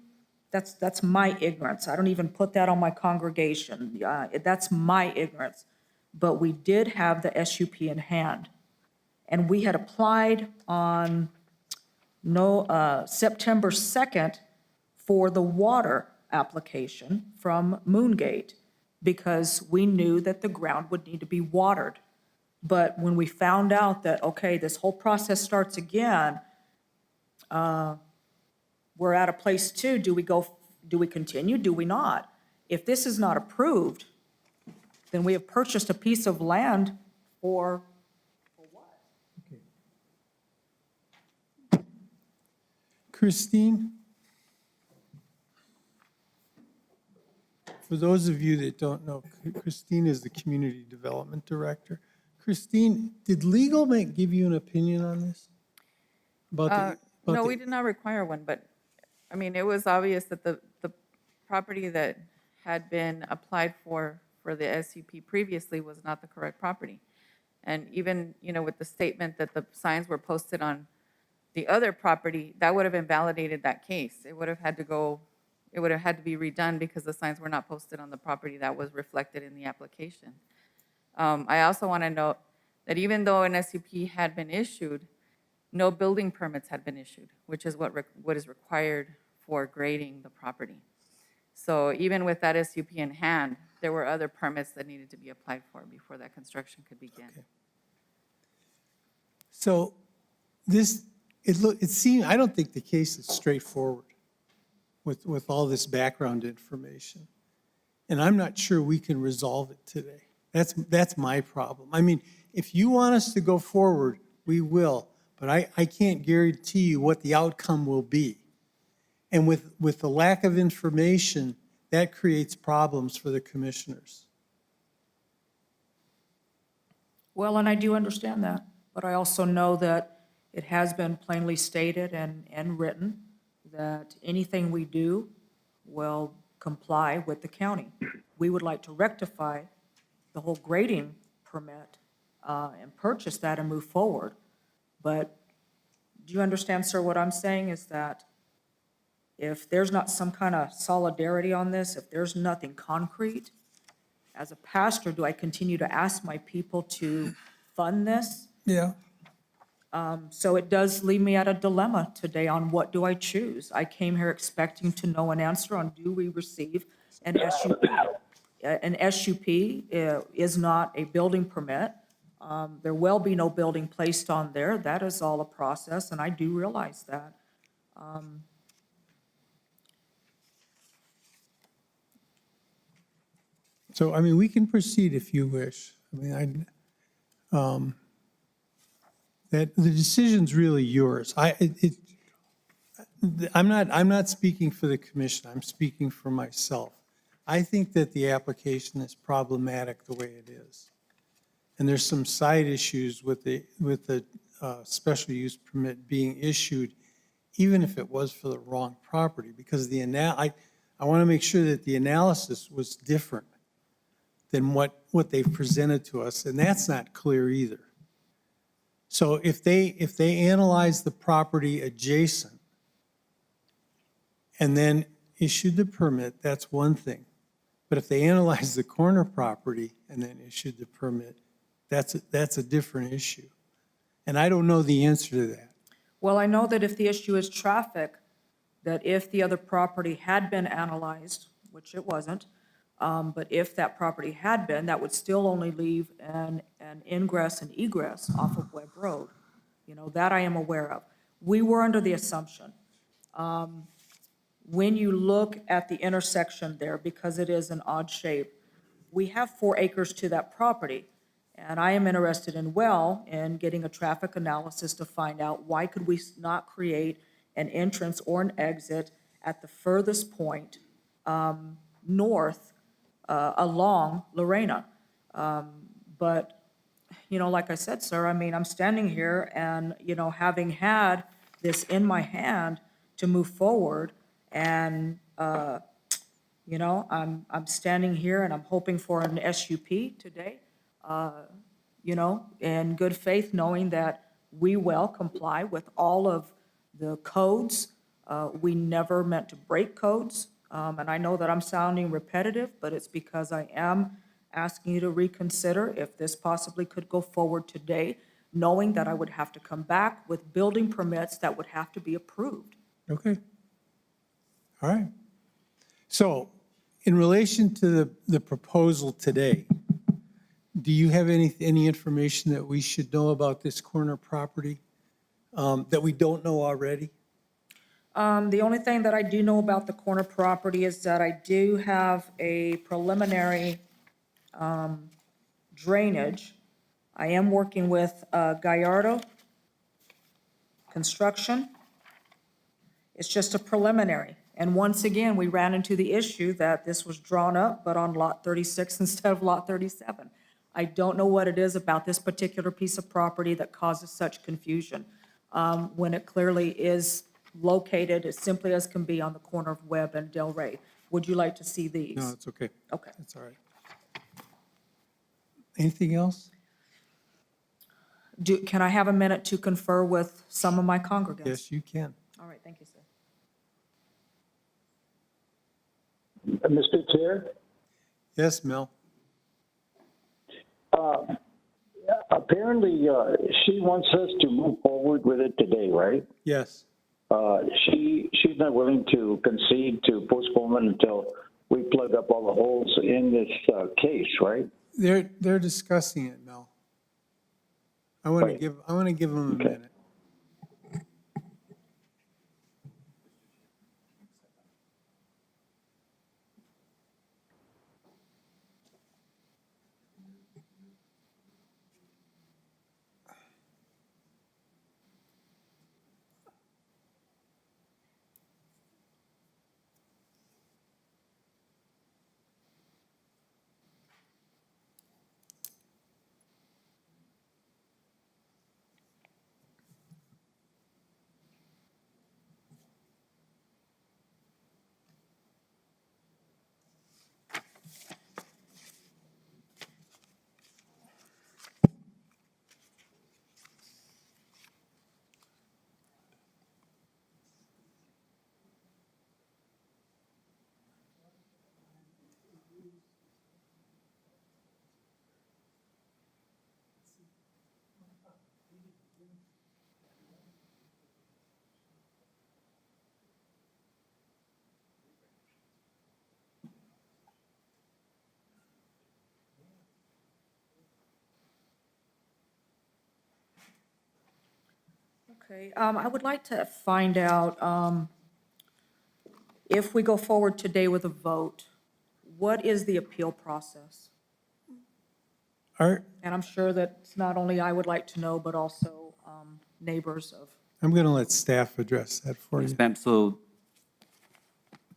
that's my ignorance. I don't even put that on my congregation. That's my ignorance. But we did have the SUP in hand. And we had applied on September 2nd for the water application from Moongate because we knew that the ground would need to be watered. But when we found out that, okay, this whole process starts again, we're at a place too, do we continue, do we not? If this is not approved, then we have purchased a piece of land for what? Christine? For those of you that don't know, Christine is the Community Development Director. Christine, did legal give you an opinion on this? No, we did not require one, but, I mean, it was obvious that the property that had been applied for the SUP previously was not the correct property. And even, with the statement that the signs were posted on the other property, that would have invalidated that case. It would have had to be redone because the signs were not posted on the property that was reflected in the application. I also want to note that even though an SUP had been issued, no building permits had been issued, which is what is required for grading the property. So even with that SUP in hand, there were other permits that needed to be applied for before that construction could begin. Okay. So it seems, I don't think the case is straightforward with all this background information. And I'm not sure we can resolve it today. That's my problem. I mean, if you want us to go forward, we will, but I can't guarantee you what the outcome will be. And with the lack of information, that creates problems for the commissioners. Well, and I do understand that, but I also know that it has been plainly stated and written that anything we do will comply with the county. We would like to rectify the whole grading permit and purchase that and move forward. But do you understand, sir, what I'm saying is that if there's not some kind of solidarity on this, if there's nothing concrete, as a pastor, do I continue to ask my people to fund this? Yeah. So it does leave me at a dilemma today on what do I choose. I came here expecting to know an answer on do we receive an SUP. An SUP is not a building permit. There will be no building placed on there. That is all a process, and I do realize that. So, I mean, we can proceed if you wish. I mean, that the decision's really yours. I'm not speaking for the commission. I'm speaking for myself. I think that the application is problematic the way it is. And there's some side issues with the special use permit being issued, even if it was for the wrong property, because I want to make sure that the analysis was different than what they've presented to us, and that's not clear either. So if they analyze the property adjacent and then issued the permit, that's one thing. But if they analyze the corner property and then issued the permit, that's a different issue. And I don't know the answer to that. Well, I know that if the issue is traffic, that if the other property had been analyzed, which it wasn't, but if that property had been, that would still only leave an ingress and egress off of Webb Road. You know, that I am aware of. We were under the assumption, when you look at the intersection there, because it is an odd shape, we have 4 acres to that property. And I am interested in getting a traffic analysis to find out why could we not create an entrance or an exit at the furthest point north along Lorena. But, you know, like I said, sir, I mean, I'm standing here and, you know, having had this in my hand to move forward and, you know, I'm standing here and I'm hoping for an SUP today, you know, in good faith, knowing that we will comply with all of the codes. We never meant to break codes. And I know that I'm sounding repetitive, but it's because I am asking you to reconsider if this possibly could go forward today, knowing that I would have to come back with building permits that would have to be approved. Okay. All right. So in relation to the proposal today, do you have any information that we should know about this corner property that we don't know already? The only thing that I do know about the corner property is that I do have a preliminary drainage. I am working with Gallardo Construction. It's just a preliminary. And once again, we ran into the issue that this was drawn up, but on lot 36 instead of lot 37. I don't know what it is about this particular piece of property that causes such confusion when it clearly is located as simply as can be on the corner of Webb and Del Rey. Would you like to see these? No, it's okay. Okay. That's all right. Anything else? Can I have a minute to confer with some of my congregants? Yes, you can. All right, thank you, sir. Mr. Chair? Yes, Mel? Apparently, she wants us to move forward with it today, right? Yes. She's not willing to concede to postponement until we plug up all the holes in this case, right? They're discussing it, Mel. I want to Right. give them a Okay. minute. Okay, I would like to find out if we go forward today with a vote, what is the appeal process? Art, And I'm sure that it's not only I would like to know, but also neighbors of. I'm going to let staff address that for you. Yes, ma'am. So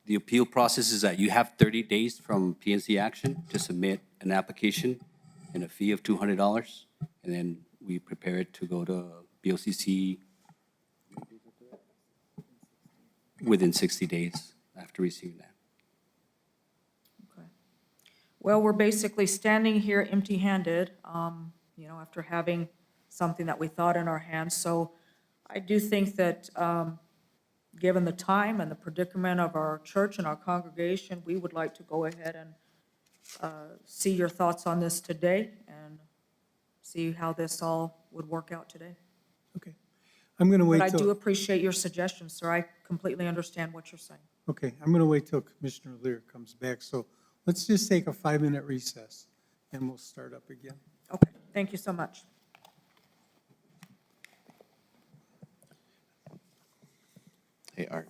The appeal process is that you have 30 days from PNC action to submit an application and a fee of $200. And then we prepare it to go to BOCC within 60 days after receiving that. Okay. Well, we're basically standing here empty-handed, after having something that we thought in our hands. So I do think that, given the time and the predicament of our church and our congregation, we would like to go ahead and see your thoughts on this today and see how this all would work out today. Okay. I'm going to wait But I do till, appreciate your suggestions, sir. I completely understand what you're saying. okay, I'm going to wait till Commissioner Lear comes back. So let's just take a 5-minute recess and we'll start up again. Okay, thank you so much. Hey, Art.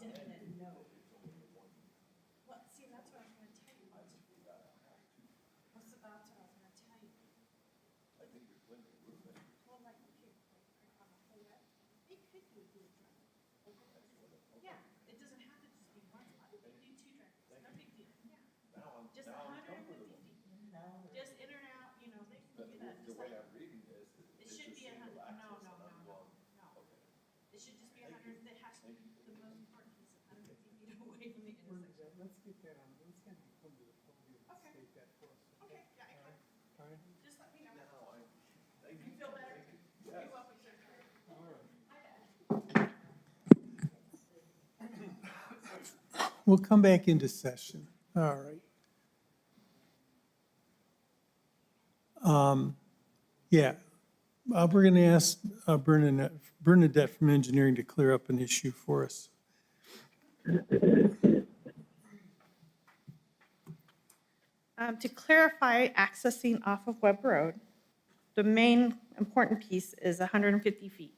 definite no. Well, see, that's what I was gonna tell you. That's what I was gonna tell you. Well, like, okay, like on the whole web, they could do a dual drive. Yeah, it doesn't have to just be one spot. They do two drives, no big deal, yeah. Just 150 feet. Just in or out, you know, they can do that. The way I'm reading this, it should be 100. No. It should just be 100. That has to be the most important piece, 150 feet away from the intersection. Let's get that on, let's have you come to the podium and state that for us. Okay, yeah, I can. Fine? Just let me know. You feel better? You're welcome, sir. All right. My bad. We'll come back into session. All right. Yeah, we're going to ask Bernadette from engineering to clear up an issue for us. To clarify accessing off of Webb Road, the main important piece is 150 feet.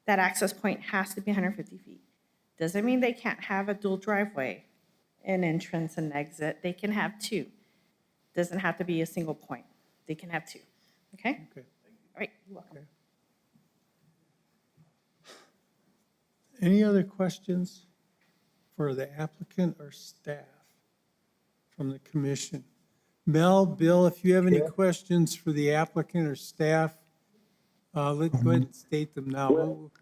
That access point has to be 150 feet. Doesn't mean they can't have a dual driveway, an entrance and exit. They can have two. Doesn't have to be a single point. They can have two. Okay? Okay. All right, you're welcome. Okay. Any other questions for the applicant or staff from the commission? Mel, Bill, if you have any questions for the applicant or staff, let's go ahead and state them now.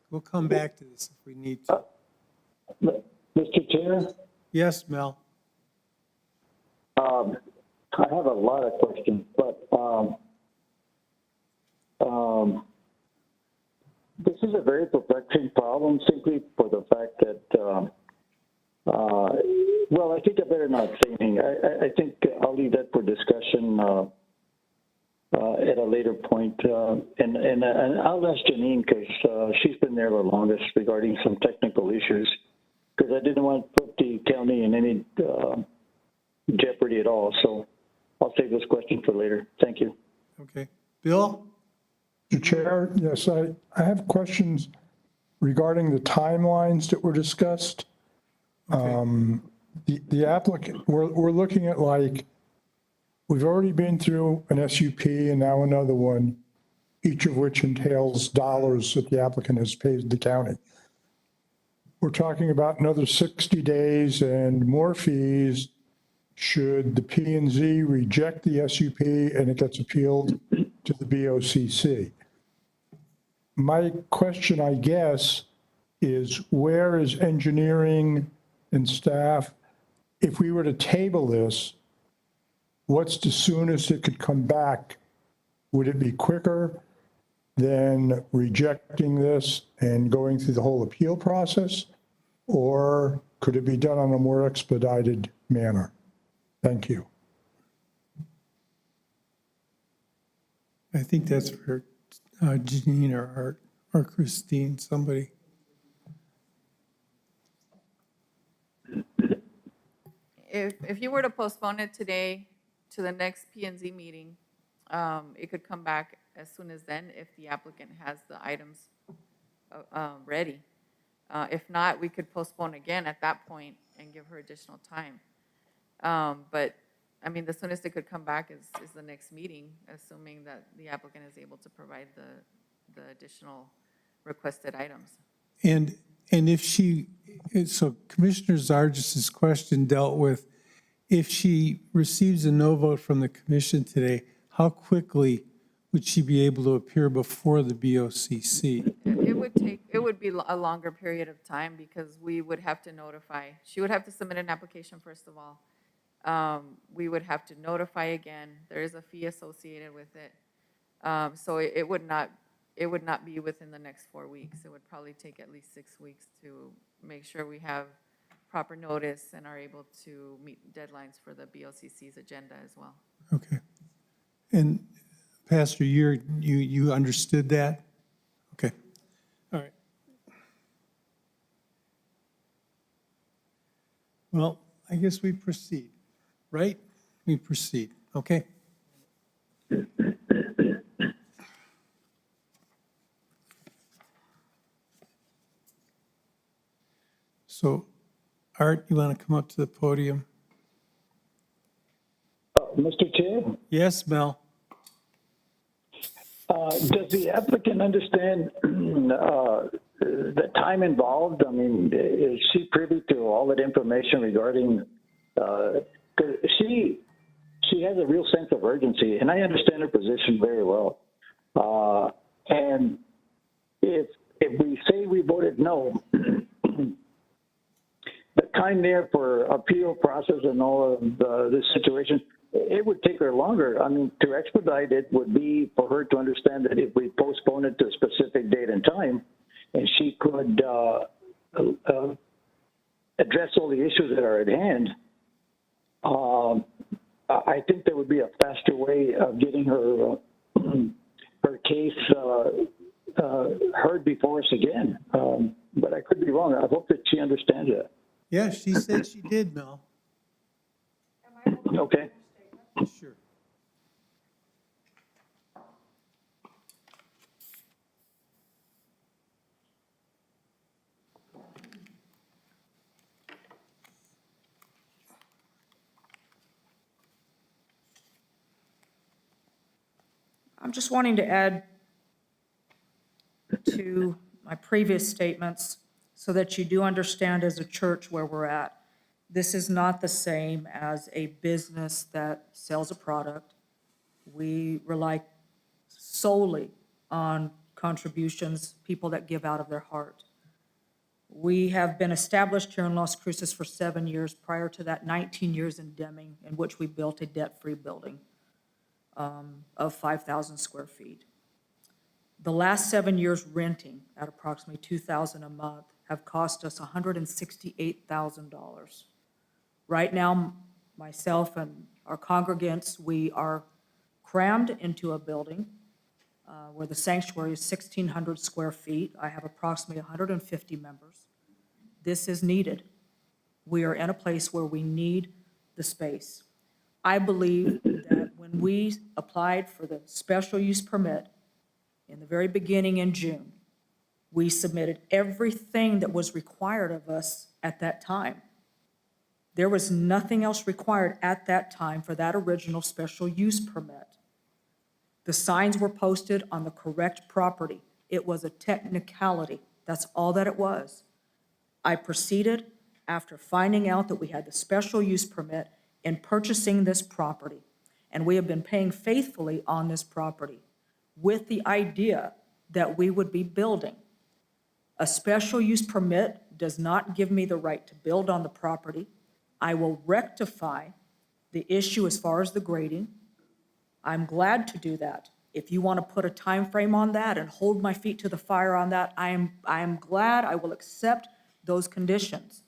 We'll come back to this if we need to. Mr. Chair, Yes, Mel? I have a lot of questions, but this is a very perplexing problem simply for the fact that, well, I think I better not say anything. I think I'll leave that for discussion at a later point. And I'll ask Janine because she's been there the longest regarding some technical issues, because I didn't want to put the county in any jeopardy at all. So I'll save this question for later. Thank you. Okay. Bill? Mr. Chair, yes, I have questions regarding the timelines that were discussed. The applicant, we're looking at like, we've already been through an SUP and now another one, each of which entails dollars that the applicant has paid the county. We're talking about another 60 days and more fees should the P&Z reject the SUP and it gets appealed to the BOCC. My question, I guess, is where is engineering and staff? If we were to table this, what's the soonest it could come back? Would it be quicker than rejecting this and going through the whole appeal process? Or could it be done on a more expedited manner? Thank you. I think that's for Janine or Art or Christine, somebody. If you were to postpone it today to the next P&Z meeting, it could come back as soon as then if the applicant has the items ready. If not, we could postpone again at that point and give her additional time. But, I mean, the soonest it could come back is the next meeting, assuming that the applicant is able to provide the additional requested items. And if she, so Commissioner Zargis's question dealt with, if she receives a no vote from the commission today, how quickly would she be able to appear before the BOCC? It would be a longer period of time because we would have to notify, she would have to submit an application first of all. We would have to notify again. There is a fee associated with it. So it would not be within the next 4 weeks. It would probably take at least 6 weeks to make sure we have proper notice and are able to meet deadlines for the BOCC's agenda as well. Okay. And Pastor, you understood that? Okay. All right. Well, I guess we proceed, right? We proceed, okay? So Art, you want to come up to the podium? Mr. Chair, Yes, Mel? does the applicant understand the time involved? I mean, is she privy to all that information regarding, 'cause she has a real sense of urgency, and I understand her position very well. And if we say we voted no, the time there for appeal process and all of this situation, it would take her longer. I mean, to expedite it would be for her to understand that if we postpone it to a specific date and time, and she could address all the issues that are at hand, I think there would be a faster way of getting her her case heard before us again. But I could be wrong. I hope that she understands that. Yeah, she said she did, Mel. Okay. Sure. I'm just wanting to add to my previous statements so that you do understand as a church where we're at. This is not the same as a business that sells a product. We rely solely on contributions, people that give out of their heart. We have been established here in Las Cruces for 7 years. Prior to that, 19 years in Deming, in which we built a debt-free building of 5,000 square feet. The last 7 years renting at approximately $2,000 a month have cost us $168,000. Right now, myself and our congregants, we are crammed into a building where the sanctuary is 1,600 square feet. I have approximately 150 members. This is needed. We are in a place where we need the space. I believe that when we applied for the special use permit in the very beginning in June, we submitted everything that was required of us at that time. There was nothing else required at that time for that original special use permit. The signs were posted on the correct property. It was a technicality. That's all that it was. I proceeded after finding out that we had the special use permit in purchasing this property, and we have been paying faithfully on this property with the idea that we would be building. A special use permit does not give me the right to build on the property. I will rectify the issue as far as the grading. I'm glad to do that. If you want to put a time frame on that and hold my feet to the fire on that, I am glad. I will accept those conditions.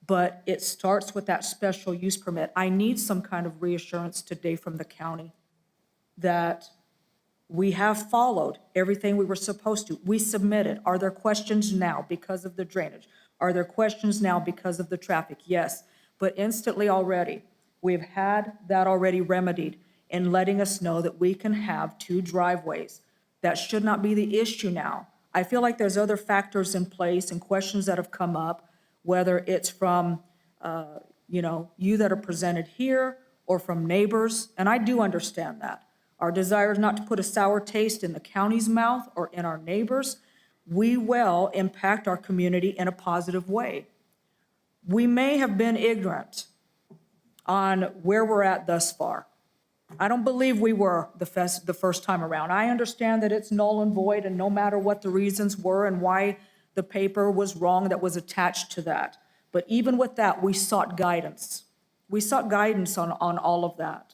But it starts with that special use permit. I need some kind of reassurance today from the county that we have followed everything we were supposed to. We submitted. Are there questions now because of the drainage? Are there questions now because of the traffic? Yes. But instantly already, we've had that already remedied in letting us know that we can have 2 driveways. That should not be the issue now. I feel like there's other factors in place and questions that have come up, whether it's from, you that are presented here or from neighbors, and I do understand that. Our desire is not to put a sour taste in the county's mouth or in our neighbors. We will impact our community in a positive way. We may have been ignorant on where we're at thus far. I don't believe we were the first time around. I understand that it's null and void, and no matter what the reasons were and why the paper was wrong that was attached to that. But even with that, we sought guidance. We sought guidance on all of that.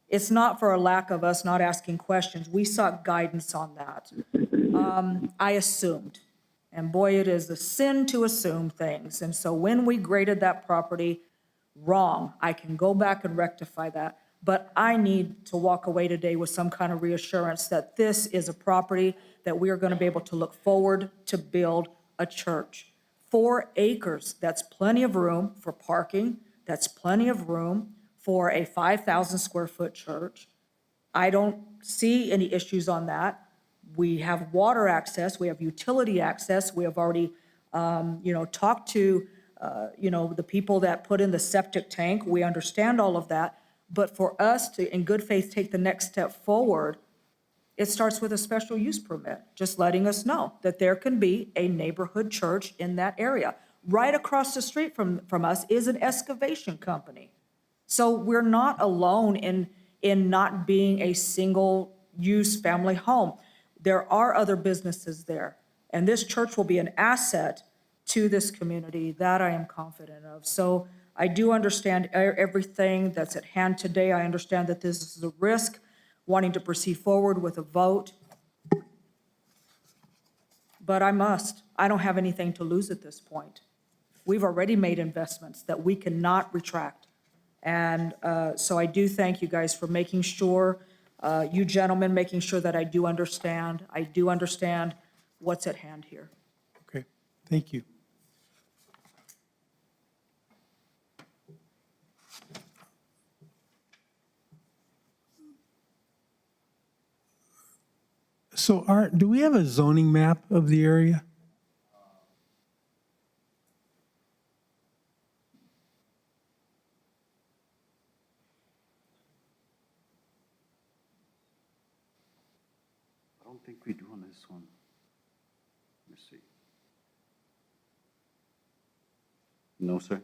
It's not for a lack of us not asking questions. We sought guidance on that. I assumed, and boy, it is a sin to assume things. And so when we graded that property wrong, I can go back and rectify that. But I need to walk away today with some kind of reassurance that this is a property that we are going to be able to look forward to build a church. 4 acres, that's plenty of room for parking. That's plenty of room for a 5,000 square foot church. I don't see any issues on that. We have water access, we have utility access. We have already, talked to the people that put in the septic tank, we understand all of that. But for us to, in good faith, take the next step forward, it starts with a special use permit, just letting us know that there can be a neighborhood church in that area. Right across the street from us is an excavation company. So we're not alone in not being a single-use family home. There are other businesses there, and this church will be an asset to this community, that I am confident of. So I do understand everything that's at hand today. I understand that this is a risk, wanting to proceed forward with a vote. But I must. I don't have anything to lose at this point. We've already made investments that we cannot retract. And so I do thank you guys for making sure, you gentlemen, making sure that I do understand what's at hand here. Okay, thank you. So Art, do we have a zoning map of the area? I don't think we do on this one. Let me see. No, sir.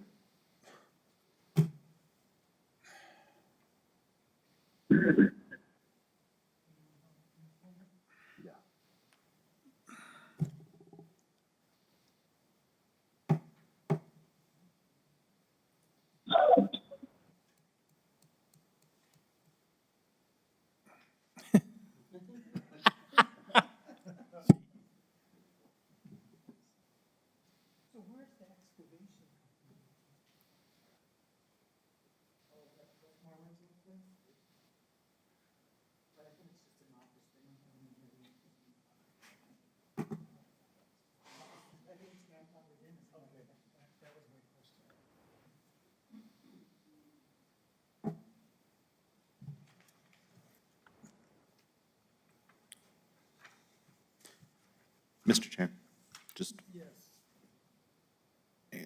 Mr. Chair, just,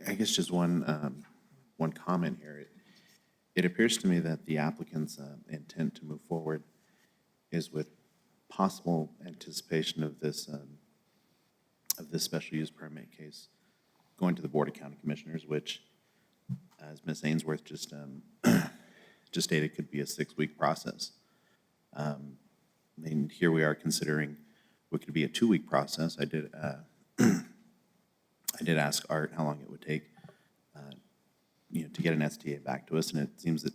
I guess just one comment here. It appears to me that the applicant's intent to move forward is with possible anticipation of this special use permit case going to the Board of County Commissioners, which, as Ms. Ainsworth just stated, could be a 6-week process. And here we are considering what could be a 2-week process. I did ask Art how long it would take, to get an STA back to us, and it seems that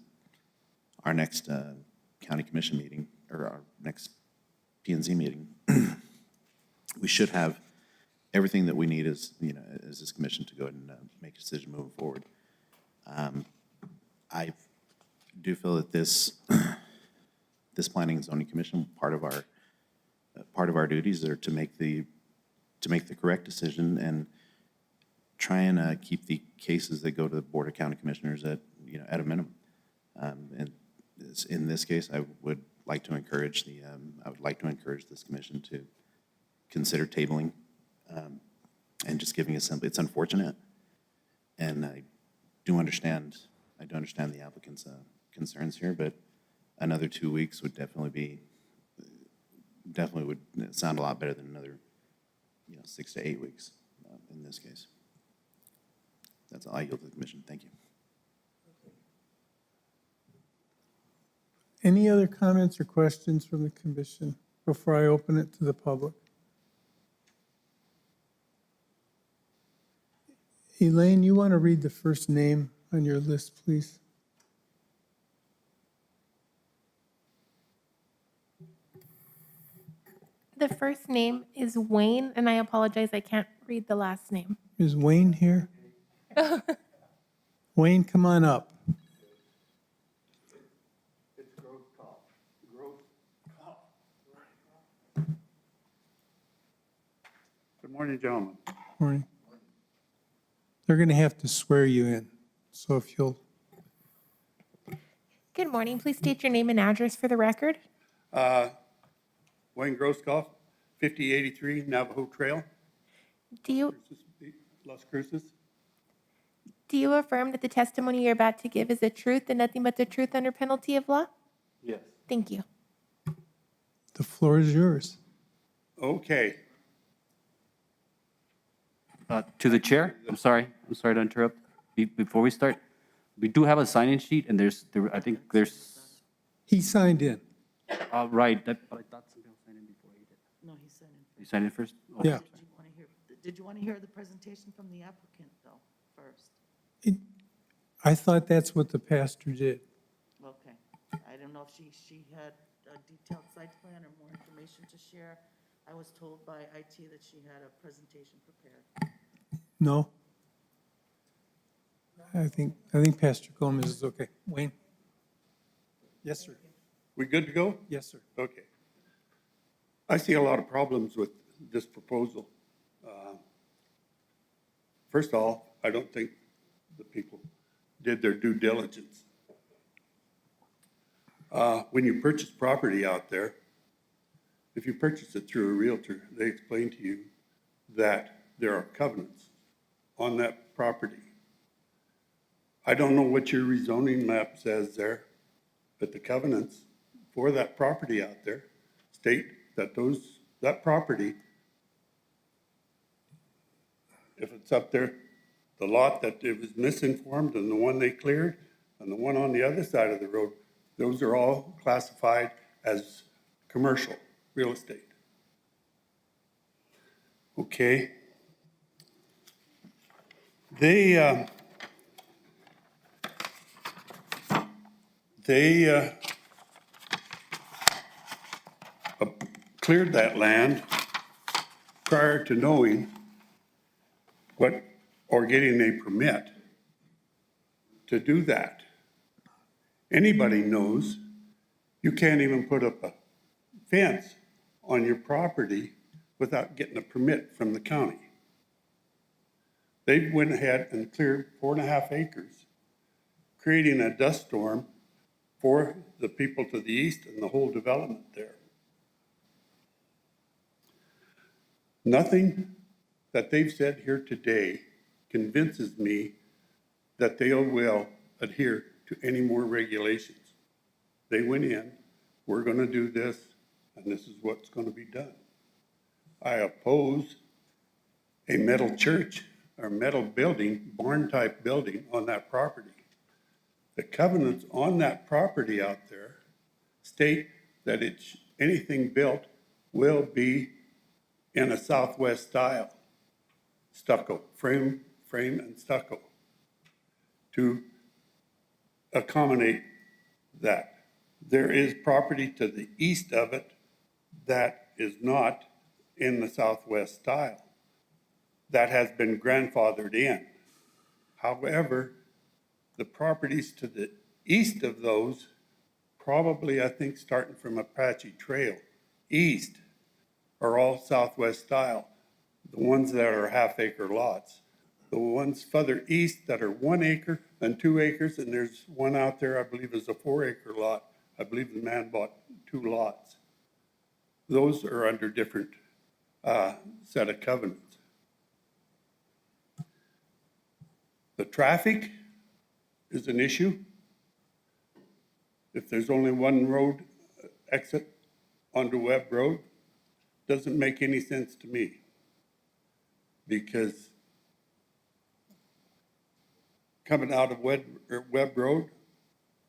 our next county commission meeting, or our next P&Z meeting, we should have everything that we need as this commission to go ahead and make a decision moving forward. I do feel that this Planning and Zoning Commission, part of our duties are to make the correct decision and try and keep the cases that go to the Board of County Commissioners at a minimum. And in this case, I would like to encourage this commission to consider tabling and just giving a simple. It's unfortunate, and I do understand the applicant's concerns here, but another 2 weeks would definitely would sound a lot better than another 6 to 8 weeks in this case. That's all. I yield to the commission. Thank you. Any other comments or questions from the commission before I open it to the public? Elaine, you want to read the first name on your list, please? The first name is Wayne, and I apologize, I can't read the last name. Is Wayne here? Wayne, come on up. Good morning, gentlemen. Morning. They're going to have to swear you in, so if you'll. Good morning. Please state your name and address for the record. Wayne Grosskopf, 5083 Navajo Trail, Do you Las Cruces. Do you affirm that the testimony you're about to give is the truth and nothing but the truth under penalty of law? Yes. Thank you. The floor is yours. Okay. To the chair, I'm sorry to interrupt. Before we start, we do have a sign-in sheet, and I think there's, He signed in. right, but I thought somebody else signed in before he did. No, he said it. You signed in first? Okay. Yeah. Did you want to hear the presentation from the applicant, though, first? I thought that's what the pastor did. Okay. I don't know if she had a detailed site plan or more information to share. I was told by IT that she had a presentation prepared. No? I think Pastor Gomez is okay. Wayne? Yes, sir. We good to go? Yes, sir. Okay. I see a lot of problems with this proposal. First of all, I don't think the people did their due diligence. When you purchase property out there, if you purchase it through a realtor, they explain to you that there are covenants on that property. I don't know what your rezoning map says there, but the covenants for that property out there state that that property, if it's up there, the lot that it was misinformed and the one they cleared and the one on the other side of the road, those are all classified as commercial real estate. Okay. They cleared that land prior to knowing or getting a permit to do that. Anybody knows you can't even put up a fence on your property without getting a permit from the county. They went ahead and cleared 4.5 acres, creating a dust storm for the people to the east and the whole development there. Nothing that they've said here today convinces me that they will adhere to any more regulations. They went in, we're going to do this, and this is what's going to be done. I oppose a metal church or metal building, barn-type building on that property. The covenants on that property out there state that anything built will be in a Southwest style, stucco, frame and stucco, to accommodate that. There is property to the east of it that is not in the Southwest style. That has been grandfathered in. However, the properties to the east of those, probably I think starting from Apache Trail east, are all Southwest style. The ones that are half-acre lots. The ones further east that are 1 acre and 2 acres, and there's one out there I believe is a 4-acre lot. I believe the man bought 2 lots. Those are under different set of covenants. The traffic is an issue. If there's only one road exit onto Webb Road, doesn't make any sense to me. Because coming out of Webb Road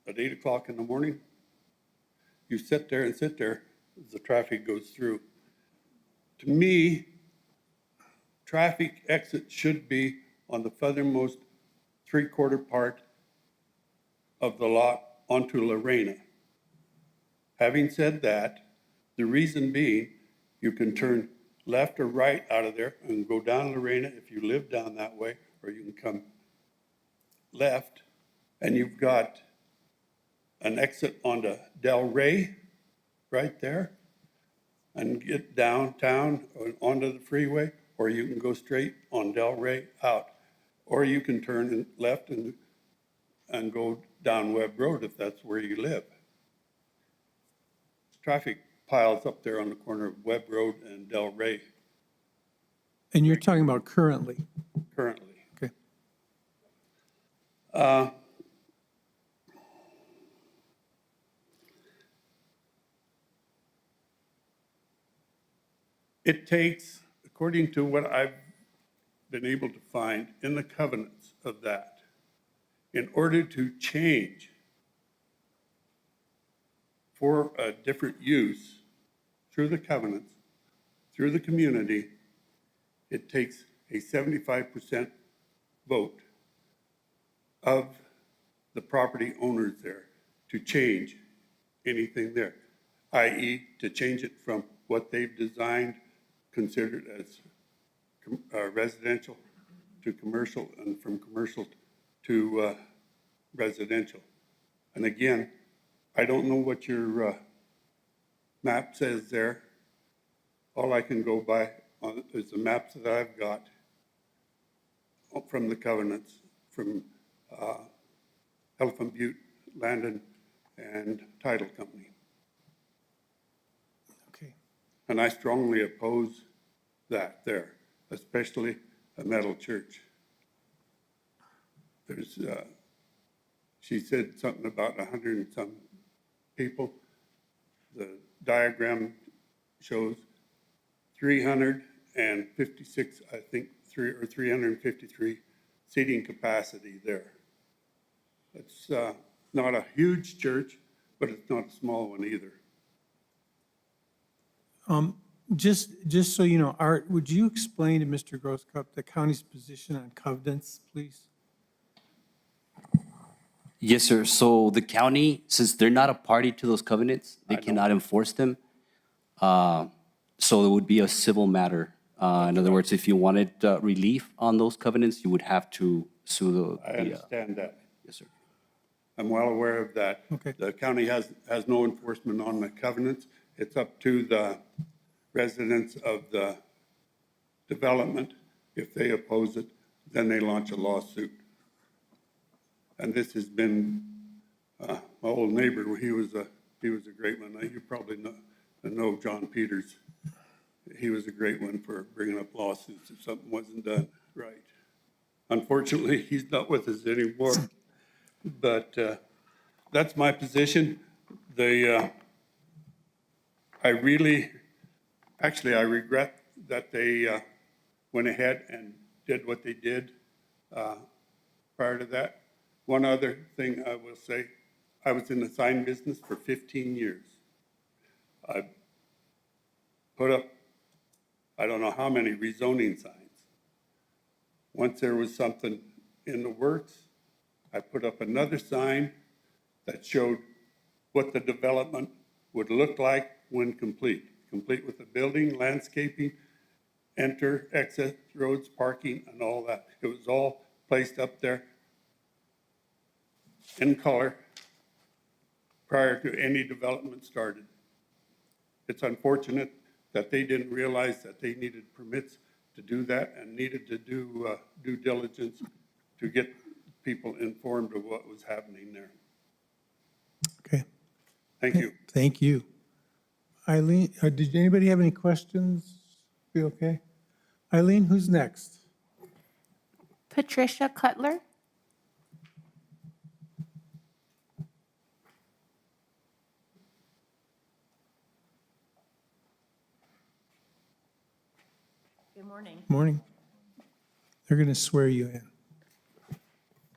at 8 o'clock in the morning, you sit there as the traffic goes through. To me, traffic exit should be on the furthermost 3/4 part of the lot onto Lorena. Having said that, the reason being, you can turn left or right out of there and go down Lorena if you live down that way, or you can come left, and you've got an exit onto Del Rey right there, and get downtown onto the freeway, or you can go straight on Del Rey out, or you can turn left and go down Webb Road if that's where you live. Traffic piles up there on the corner of Webb Road and Del Rey And you're talking about currently? currently. Okay. It takes, according to what I've been able to find in the covenants of that, in order to change for a different use through the covenants, through the community, it takes a 75% vote of the property owners there to change anything there, i.e. to change it from what they've designed, considered as residential to commercial, and from commercial to residential. And again, I don't know what your map says there. All I can go by is the maps that I've got from the covenants, from Elephant Butte, Landon, and Title Company. Okay. And I strongly oppose that there, especially a metal church. There's, she said something about 100 and some people. The diagram shows 356, I think, 353 seating capacity there. It's not a huge church, but it's not a small one either. Just so you know, Art, would you explain to Mr. Grosskopf the county's position on covenants, please? Yes, sir. So the county, since they're not a party to those covenants, they cannot enforce them. So it would be a civil matter. In other words, if you wanted relief on those covenants, you would have to sue I understand that. Yes, sir. I'm well aware of that. Okay. The county has no enforcement on the covenants. It's up to the residents of the development. If they oppose it, then they launch a lawsuit. And this has been, my old neighbor, he was a great one. You probably know John Peters. He was a great one for bringing up lawsuits if something wasn't done right. Unfortunately, he's not with us anymore. But that's my position. I regret that they went ahead and did what they did prior to that. One other thing I will say, I was in the sign business for 15 years. I put up, I don't know how many rezoning signs. Once there was something in the works, I put up another sign that showed what the development would look like when complete with the building, landscaping, enter, exit roads, parking, and all that. It was all placed up there in color prior to any development started. It's unfortunate that they didn't realize that they needed permits to do that and needed to do due diligence to get people informed of what was happening there. Okay. Thank you. Thank you. Eileen, did anybody have any questions? Be okay? Eileen, who's next? Patricia Cutler. Good morning. Morning. They're going to swear you in.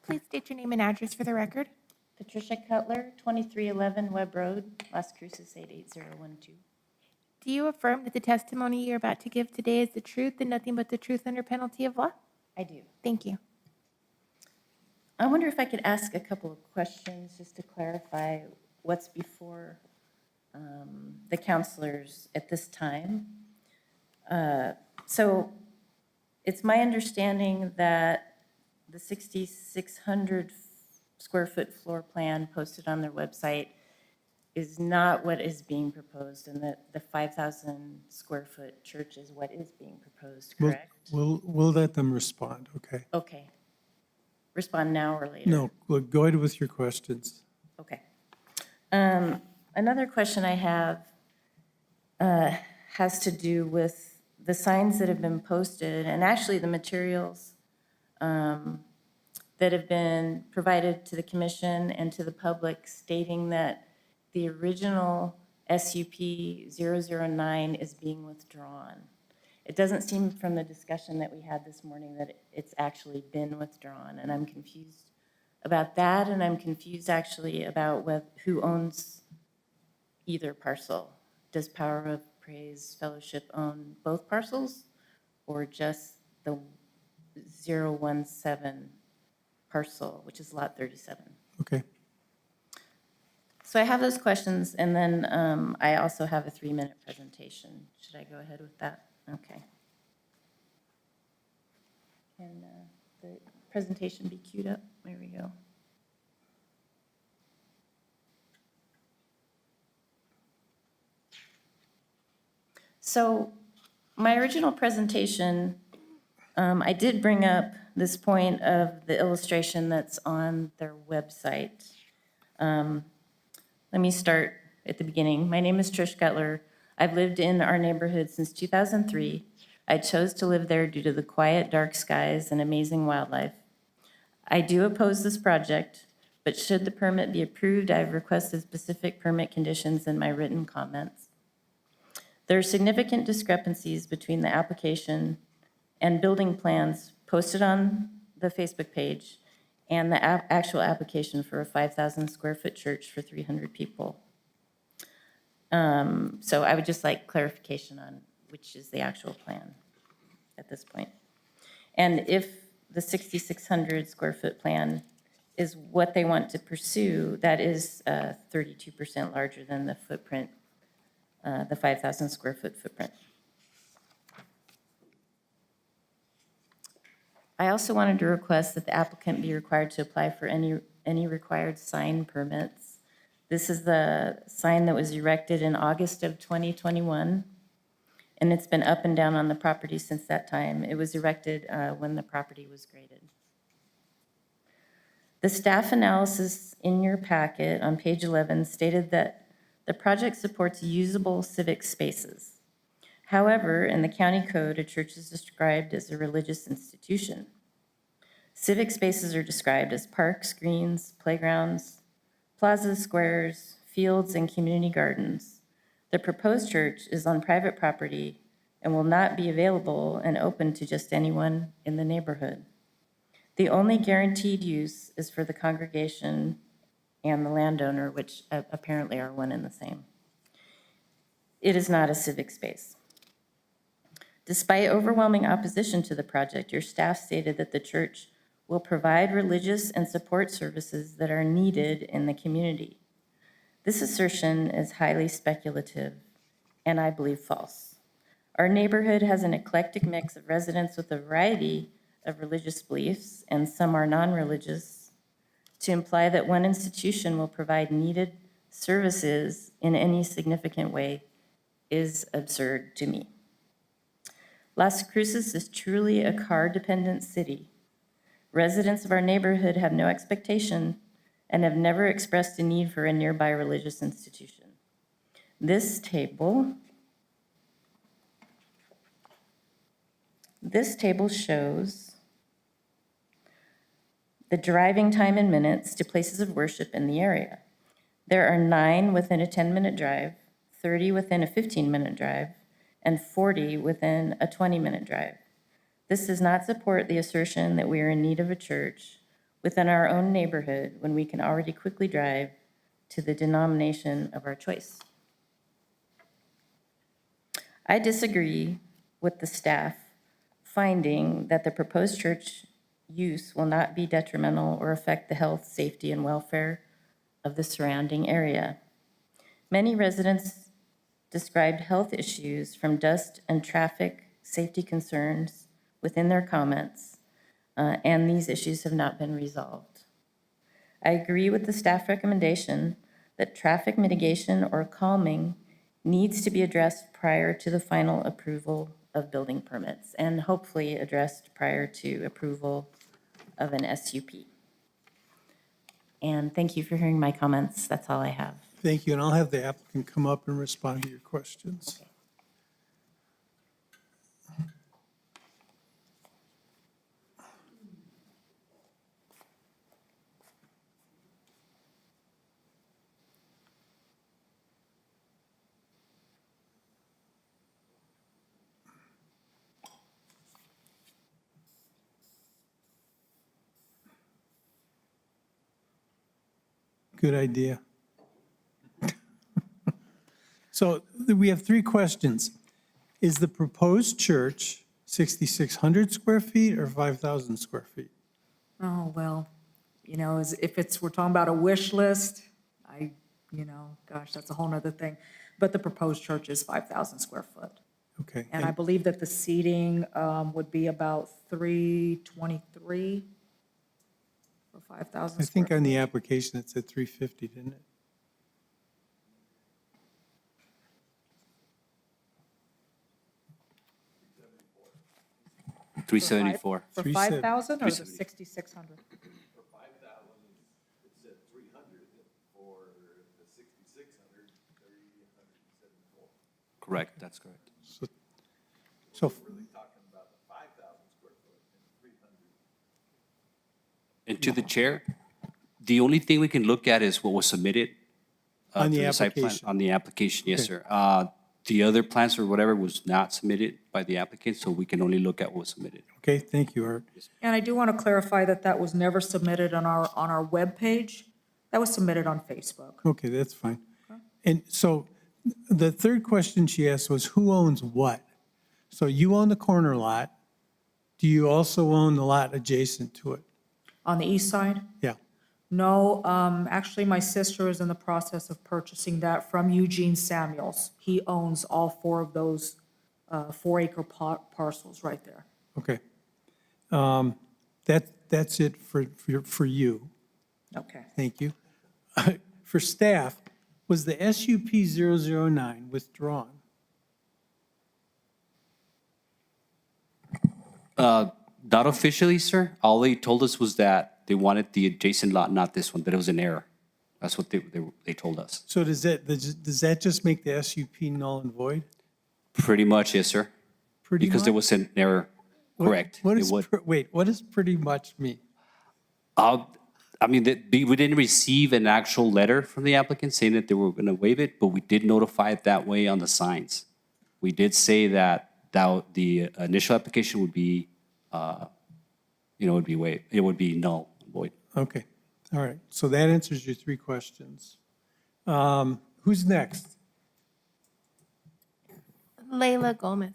Please state your name and address for the record. Patricia Cutler, 2311 Webb Road, Las Cruces 88012. Do you affirm that the testimony you're about to give today is the truth and nothing but the truth under penalty of law? I do. Thank you. I wonder if I could ask a couple of questions just to clarify what's before the counselors at this time. So it's my understanding that the 6,600 square foot floor plan posted on their website is not what is being proposed, and that the 5,000 square foot church is what is being proposed, correct? We'll let them respond, okay? Okay. Respond now or later? No, look, go ahead with your questions. Okay. Another question I have has to do with the signs that have been posted, and actually the materials that have been provided to the commission and to the public stating that the original SUP 009 is being withdrawn. It doesn't seem from the discussion that we had this morning that it's actually been withdrawn, and I'm confused about that, and I'm confused actually about who owns either parcel. Does Power of Praise Fellowship own both parcels, or just the 017 parcel, which is lot 37? Okay. So I have those questions, and then I also have a 3-minute presentation. Should I go ahead with that? Okay. Can the presentation be queued up? There we go. So my original presentation, I did bring up this point of the illustration that's on their website. Let me start at the beginning. My name is Trish Gutler. I've lived in our neighborhood since 2003. I chose to live there due to the quiet, dark skies and amazing wildlife. I do oppose this project, but should the permit be approved, I've requested specific permit conditions in my written comments. There are significant discrepancies between the application and building plans posted on the Facebook page and the actual application for a 5,000 square foot church for 300 people. So I would just like clarification on which is the actual plan at this point. And if the 6,600 square foot plan is what they want to pursue, that is 32% larger than the footprint, the 5,000 square foot footprint. I also wanted to request that the applicant be required to apply for any required sign permits. This is the sign that was erected in August of 2021, and it's been up and down on the property since that time. It was erected when the property was graded. The staff analysis in your packet on page 11 stated that the project supports usable civic spaces. However, in the county code, a church is described as a religious institution. Civic spaces are described as parks, greens, playgrounds, plazas, squares, fields, and community gardens. The proposed church is on private property and will not be available and open to just anyone in the neighborhood. The only guaranteed use is for the congregation and the landowner, which apparently are one and the same. It is not a civic space. Despite overwhelming opposition to the project, your staff stated that the church will provide religious and support services that are needed in the community. This assertion is highly speculative and I believe false. Our neighborhood has an eclectic mix of residents with a variety of religious beliefs, and some are non-religious. To imply that one institution will provide needed services in any significant way is absurd to me. Las Cruces is truly a car-dependent city. Residents of our neighborhood have no expectation and have never expressed a need for a nearby religious institution. This table shows the driving time in minutes to places of worship in the area. There are 9 within a 10-minute drive, 30 within a 15-minute drive, and 40 within a 20-minute drive. This does not support the assertion that we are in need of a church within our own neighborhood when we can already quickly drive to the denomination of our choice. I disagree with the staff finding that the proposed church use will not be detrimental or affect the health, safety, and welfare of the surrounding area. Many residents described health issues from dust and traffic safety concerns within their comments, and these issues have not been resolved. I agree with the staff recommendation that traffic mitigation or calming needs to be addressed prior to the final approval of building permits, and hopefully addressed prior to approval of an SUP. And thank you for hearing my comments. That's all I have. Thank you, and I'll have the applicant come up and respond to your questions. Okay. Good idea. So we have three questions. Is the proposed church 6,600 square feet or 5,000 square feet? Oh, well, if we're talking about a wish list, gosh, that's a whole nother thing. But the proposed church is 5,000 square foot. Okay. And I believe that the seating would be about 323 for 5,000 I square think foot. on the application it said 350, didn't it? $374. For 370. 5,000 or the 370. 6,600? Correct, that's correct. So, And to the chair, the only thing we can look at is what was submitted. On the through site plan- application. On the application, yes, Okay. sir. The other plans or whatever was not submitted by the applicant, so we can only look at what was submitted. okay, thank you, Art. And I do want to clarify that that was never submitted on our webpage. That was submitted on Facebook. Okay, that's fine. And so the third question she asked was, who owns what? So you own the corner lot. Do you also own the lot adjacent to it? On the east side? Yeah. No, actually, my sister is in the process of purchasing that from Eugene Samuels. He owns all four of those 4-acre parcels right there. Okay. That's it for you. Okay. Thank you. For staff, was the SUP 009 withdrawn? Not officially, sir. All they told us was that they wanted the adjacent lot, not this one, that it was an error. That's what they told us. So does that just make the SUP null and void? Pretty much, yes, sir. Pretty Because there much? was an error, correct. What It is, would. wait, what does pretty much mean? I mean, we didn't receive an actual letter from the applicant saying that they were going to waive it, but we did notify it that way on the signs. We did say that the initial application would be, would be waived. It would be null, void. Okay, all right. So that answers your three questions. Who's next? Leila Gomez.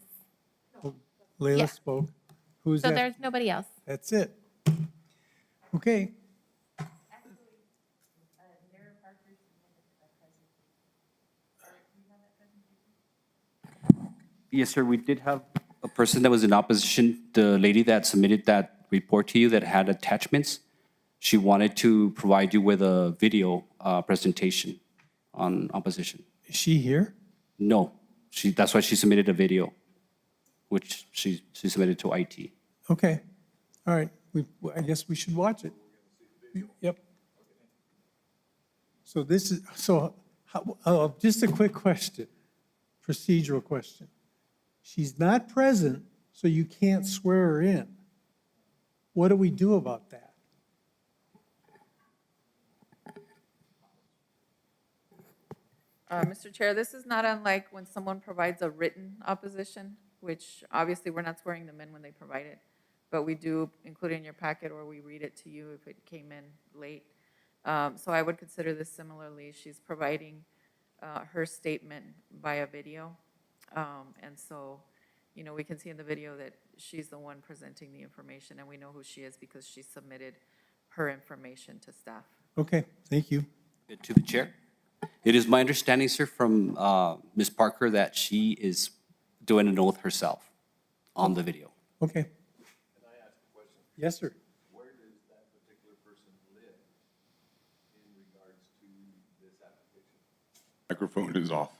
Leila Yeah. spoke. Who's So that? there's nobody else. That's it. Okay. Yes, sir, we did have a person that was in opposition, the lady that submitted that report to you that had attachments. She wanted to provide you with a video presentation on opposition. Is she here? No, that's why she submitted a video, which she submitted to IT. Okay, all right. I guess we should watch it. Yep. So this is, just a quick question, procedural question. She's not present, so you can't swear her in. What do we do about that? Mr. Chair, this is not unlike when someone provides a written opposition, which obviously we're not swearing them in when they provide it, but we do include it in your packet or we read it to you if it came in late. So I would consider this similarly. She's providing her statement via video. And so, we can see in the video that she's the one presenting the information and we know who she is because she submitted her information to staff. Okay, thank you. To the chair. It is my understanding, sir, from Ms. Parker that she is doing an oath herself on the video. Okay. Yes, sir. Where does that particular person live in regards to this application? Microphone is off.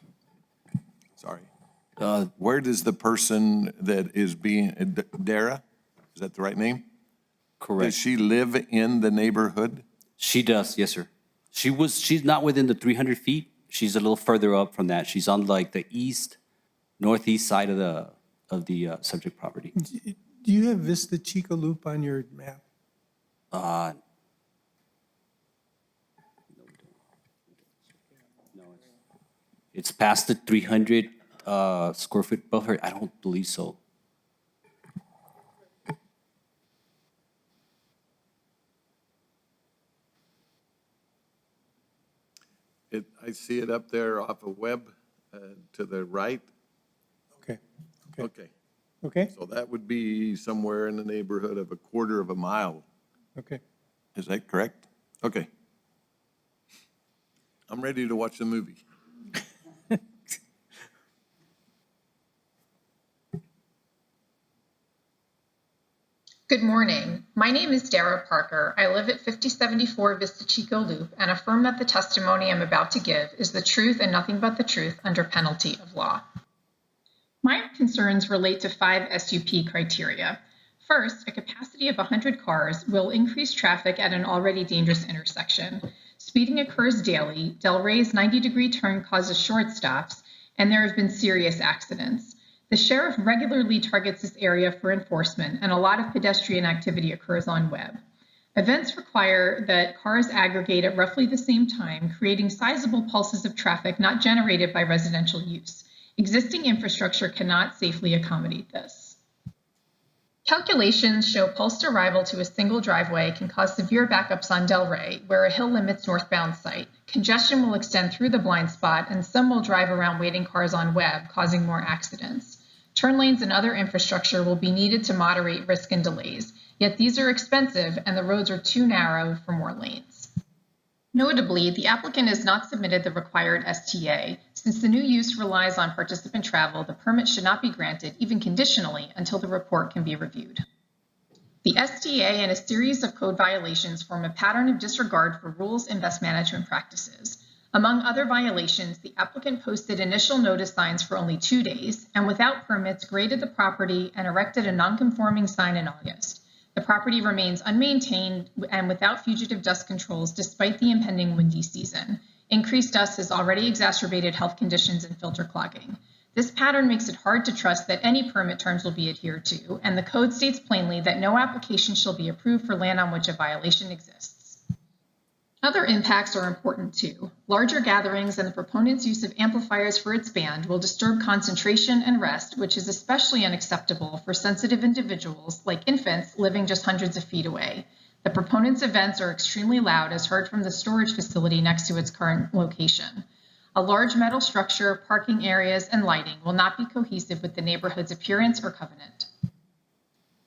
Sorry. Where does the person that is being, Dara, is that the right name? Correct. Does she live in the neighborhood? She does, yes, sir. She's not within the 300 feet. She's a little further up from that. She's on like the northeast side of the subject property. Do you have Vista Chica Loop on your map? No, it's past the 300 square foot buffer. I don't believe so. I see it up there off of Webb, to the right. Okay, Okay, okay, so that would be somewhere in the neighborhood of a quarter of a mile. okay. Is that correct? Okay. I'm ready to watch the movie. Good morning. My name is Dara Parker. I live at 5074 Vista Chico Loop and affirm that the testimony I'm about to give is the truth and nothing but the truth under penalty of law. My concerns relate to 5 SUP criteria. First, a capacity of 100 cars will increase traffic at an already dangerous intersection. Speeding occurs daily, Del Rey's 90-degree turn causes short stops, and there have been serious accidents. The sheriff regularly targets this area for enforcement, and a lot of pedestrian activity occurs on Webb. Events require that cars aggregate at roughly the same time, creating sizable pulses of traffic not generated by residential use. Existing infrastructure cannot safely accommodate this. Calculations show pulsed arrival to a single driveway can cause severe backups on Del Rey, where a hill limits northbound sight. Congestion will extend through the blind spot, and some will drive around waiting cars on Webb, causing more accidents. Turn lanes and other infrastructure will be needed to moderate risk and delays, yet these are expensive and the roads are too narrow for more lanes. Notably, the applicant has not submitted the required STA. Since the new use relies on participant travel, the permit should not be granted, even conditionally, until the report can be reviewed. The STA and a series of code violations form a pattern of disregard for rules and best management practices. Among other violations, the applicant posted initial notice signs for only 2 days and without permits graded the property and erected a non-conforming sign in August. The property remains unmaintained and without fugitive dust controls despite the impending windy season. Increased dust has already exacerbated health conditions and filter clogging. This pattern makes it hard to trust that any permit terms will be adhered to, and the code states plainly that no application shall be approved for land on which a violation exists. Other impacts are important too. Larger gatherings and the proponent's use of amplifiers for its band will disturb concentration and rest, which is especially unacceptable for sensitive individuals like infants living just hundreds of feet away. The proponent's events are extremely loud, as heard from the storage facility next to its current location. A large metal structure, parking areas, and lighting will not be cohesive with the neighborhood's appearance or covenant.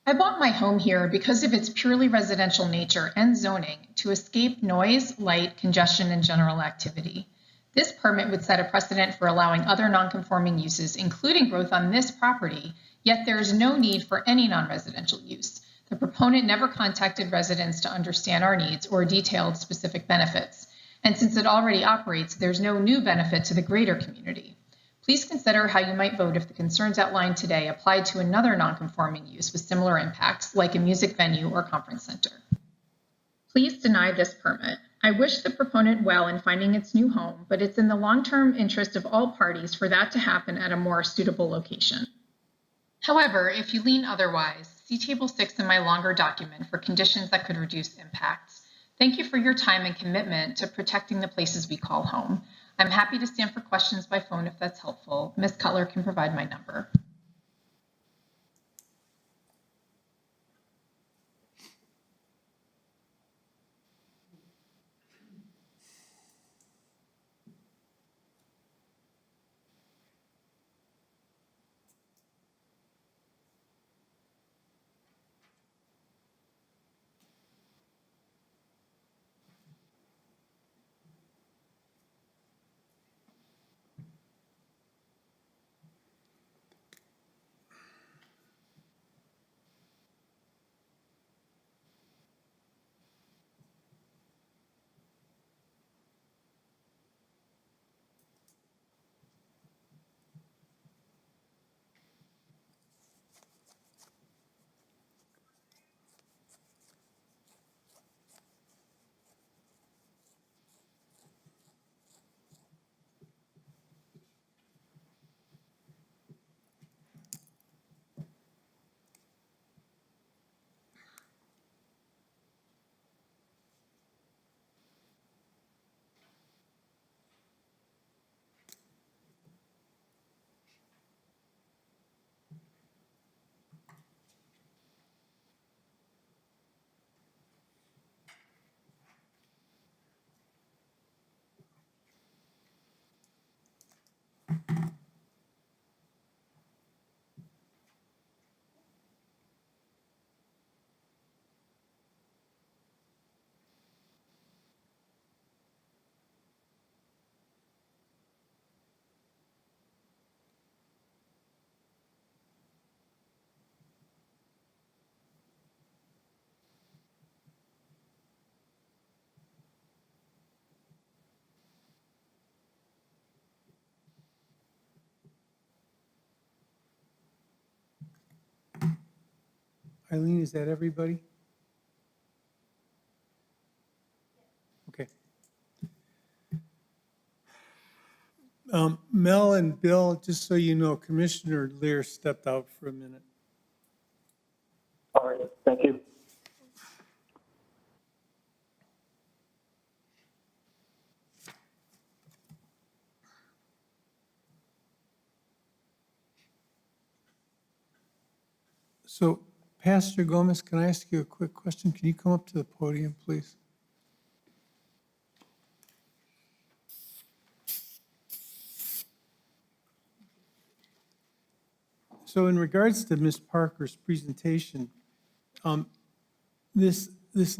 I bought my home here because of its purely residential nature and zoning to escape noise, light, congestion, and general activity. This permit would set a precedent for allowing other non-conforming uses, including growth on this property, yet there is no need for any non-residential use. The proponent never contacted residents to understand our needs or detailed specific benefits. And since it already operates, there's no new benefit to the greater community. Please consider how you might vote if the concerns outlined today applied to another non-conforming use with similar impacts, like a music venue or conference center. Please deny this permit. I wish the proponent well in finding its new home, but it's in the long-term interest of all parties for that to happen at a more suitable location. However, if you lean otherwise, see Table 6 in my longer document for conditions that could reduce impacts. Thank you for your time and commitment to protecting the places we call home. I'm happy to stand for questions by phone if that's helpful. Ms. Cutler can provide my number. Eileen, is that everybody? Okay. Mel and Bill, just so you know, Commissioner Lear stepped out for a minute. All right, thank you. So Pastor Gomez, can I ask you a quick question? Can you come up to the podium, please? So in regards to Ms. Parker's presentation, this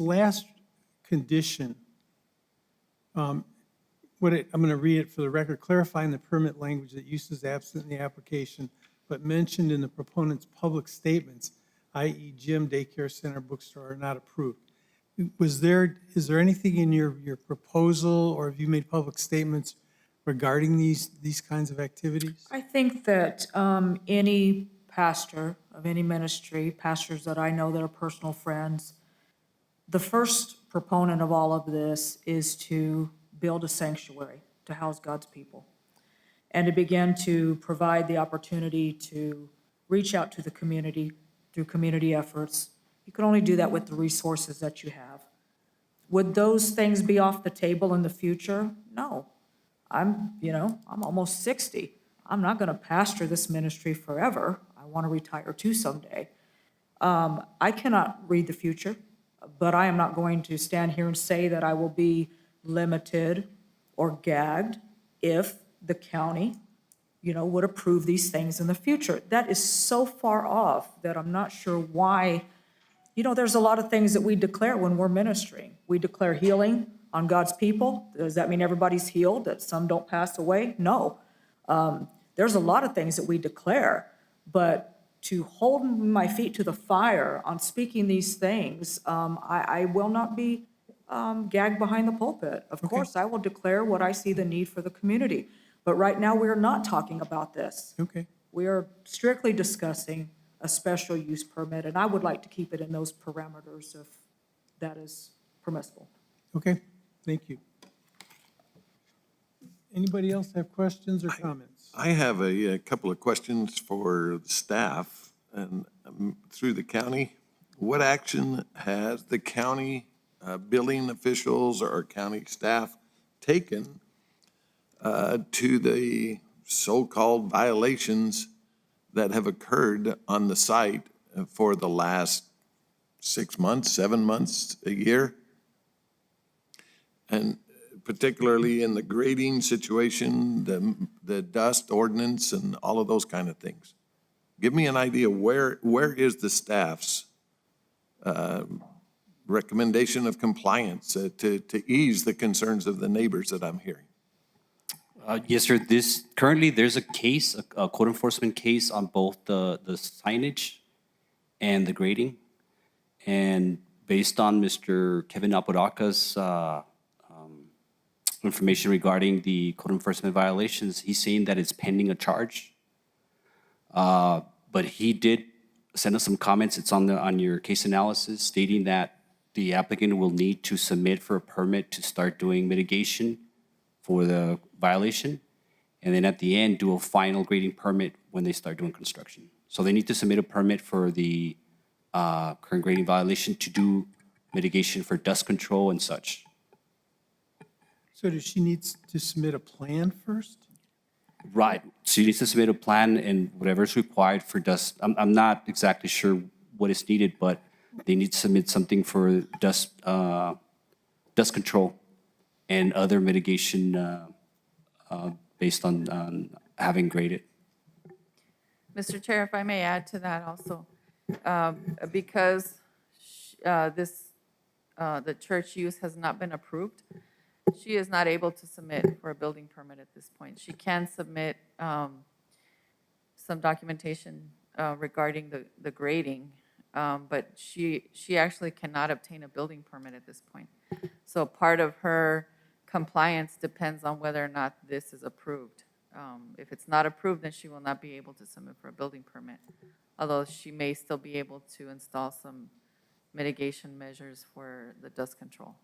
last condition, I'm going to read it for the record, clarifying the permit language that use is absent in the application, but mentioned in the proponent's public statements, i.e. gym, daycare center, bookstore, are not approved. Is there anything in your proposal, or have you made public statements regarding these kinds of activities? I think that any pastor of any ministry, pastors that I know that are personal friends, the first proponent of all of this is to build a sanctuary to house God's people and to begin to provide the opportunity to reach out to the community through community efforts. You can only do that with the resources that you have. Would those things be off the table in the future? No. I'm almost 60. I'm not going to pastor this ministry forever. I want to retire too someday. I cannot read the future, but I am not going to stand here and say that I will be limited or gagged if the county, would approve these things in the future. That is so far off that I'm not sure why. There's a lot of things that we declare when we're ministering. We declare healing on God's people. Does that mean everybody's healed, that some don't pass away? No. There's a lot of things that we declare, but to hold my feet to the fire on speaking these things, I will not be gagged behind the pulpit. Of course, I will declare what I see the need for the community. But right now, we are not talking about this. Okay. We are strictly discussing a special use permit, and I would like to keep it in those parameters if that is permissible. Okay, thank you. Anybody else have questions or comments? I have a couple of questions for the staff and through the county. What action has the county billing officials or county staff taken to the so-called violations that have occurred on the site for the last 6 months, 7 months, a year? And particularly in the grading situation, the dust ordinance and all of those kind of things. Give me an idea, where is the staff's recommendation of compliance to ease the concerns of the neighbors that I'm hearing? Yes, sir. Currently, there's a case, a code enforcement case on both the signage and the grading. And based on Mr. Kevin Apodaca's information regarding the code enforcement violations, he's saying that it's pending a charge. But he did send us some comments. It's on your case analysis, stating that the applicant will need to submit for a permit to start doing mitigation for the violation, and then at the end, do a final grading permit when they start doing construction. So they need to submit a permit for the current grading violation to do mitigation for dust control and such. So does she need to submit a plan first? Right. So you need to submit a plan and whatever's required for dust. I'm not exactly sure what is needed, but they need to submit something for dust control and other mitigation based on having graded. Mr. Chair, if I may add to that also, because the church use has not been approved, she is not able to submit for a building permit at this point. She can submit some documentation regarding the grading, but she actually cannot obtain a building permit at this point. So part of her compliance depends on whether or not this is approved. If it's not approved, then she will not be able to submit for a building permit, although she may still be able to install some mitigation measures for the dust control.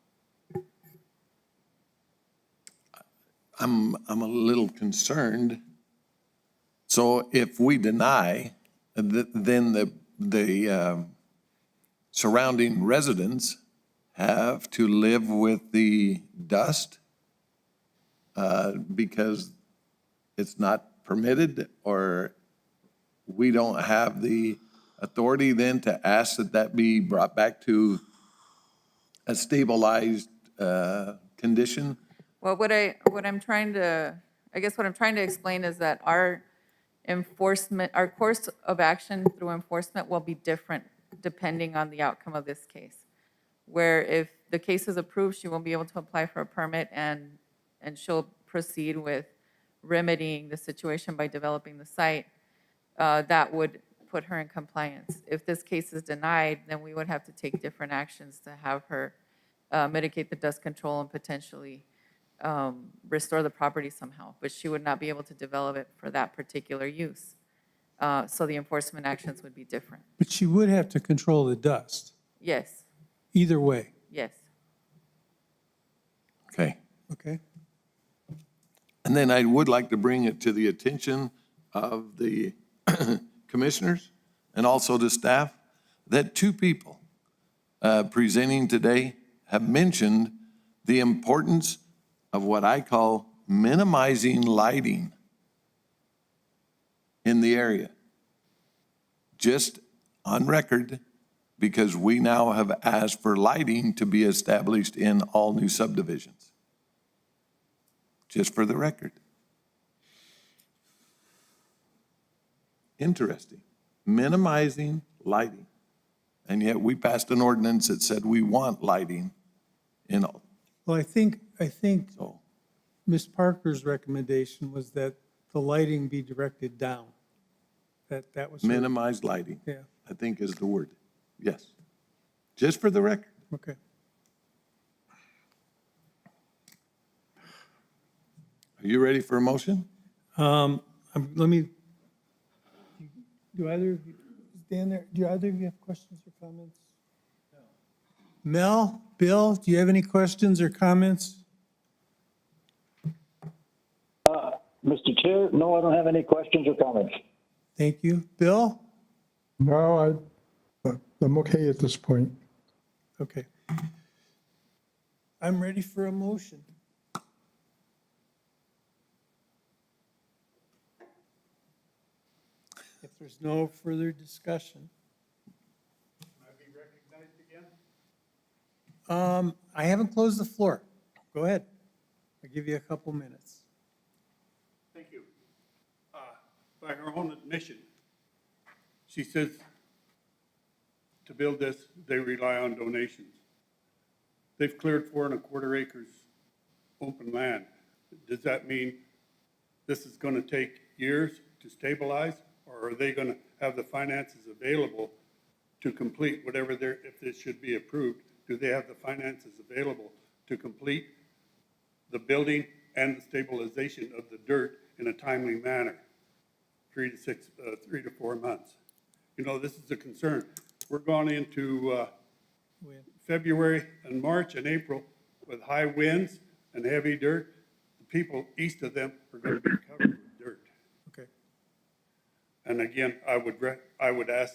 I'm a little concerned. So if we deny, then the surrounding residents have to live with the dust because it's not permitted, or we don't have the authority then to ask that that be brought back to a stabilized condition? Well, what I'm trying to explain is that our course of action through enforcement will be different depending on the outcome of this case. Where if the case is approved, she won't be able to apply for a permit and she'll proceed with remedying the situation by developing the site. That would put her in compliance. If this case is denied, then we would have to take different actions to have her mitigate the dust control and potentially restore the property somehow, but she would not be able to develop it for that particular use. So the enforcement actions would be different. But she would have to control the dust, Yes, either way, yes. Okay. okay? And then I would like to bring it to the attention of the commissioners and also the staff that two people presenting today have mentioned the importance of what I call minimizing lighting in the area. Just on record, because we now have asked for lighting to be established in all new subdivisions. Just for the record. Interesting. Minimizing lighting. And yet we passed an ordinance that said we want lighting in all. Well, I think So, Ms. Parker's recommendation was that the lighting be directed down. That was her. minimize lighting, Yeah, I think is the word. Yes. Just for the record. okay. Are you ready for a motion? Let me, do either of you, stand there, do either of you have questions or comments? No. Mel, Bill, do you have any questions or comments? Mr. Chair, no, I don't have any questions or comments. Thank you. Bill? No, I'm okay at this point. Okay. I'm ready for a motion. If there's no further discussion. I haven't closed the floor. Go ahead. I'll give you a couple minutes. Thank you. By her own admission, she says to build this, they rely on donations. They've cleared 4¼ acres open land. Does that mean this is going to take years to stabilize, or are they going to have the finances available to complete whatever if this should be approved, do they have the finances available to complete the building and the stabilization of the dirt in a timely manner? 3 to 4 months. You know, this is a concern. We're going into February and March and April with high winds and heavy dirt. The people east of them are going to be covered with dirt. Okay. And again, I would ask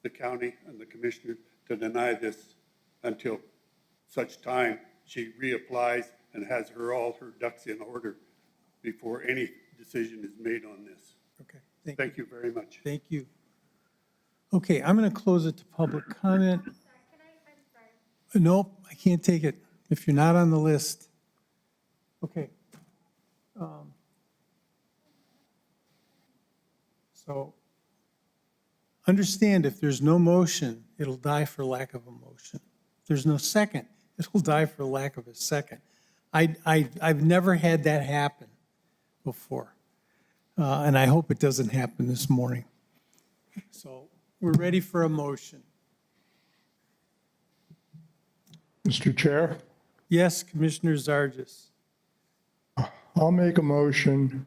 the county and the commissioner to deny this until such time she reapplies and has all her ducks in order before any decision is made on this. Okay. Thank you very much. Thank you. Okay, I'm going to close it to public comment. Nope, I can't take it if you're not on the list. Okay. So understand, if there's no motion, it'll die for lack of a motion. If there's no second, it'll die for lack of a second. I've never had that happen before, and I hope it doesn't happen this morning. So we're ready for a motion. Mr. Chair, Yes, Commissioner Zargis. I'll make a motion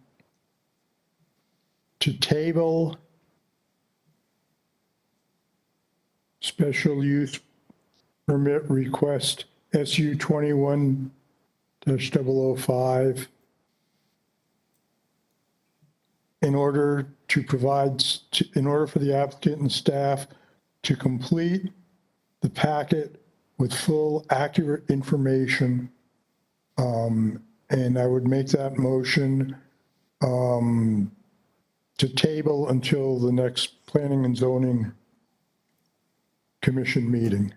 to table special use permit request SU 21-005 in order to provide, in order for the applicant and staff to complete the packet with full, accurate information. And I would make that motion to table until the next Planning and Zoning Commission meeting.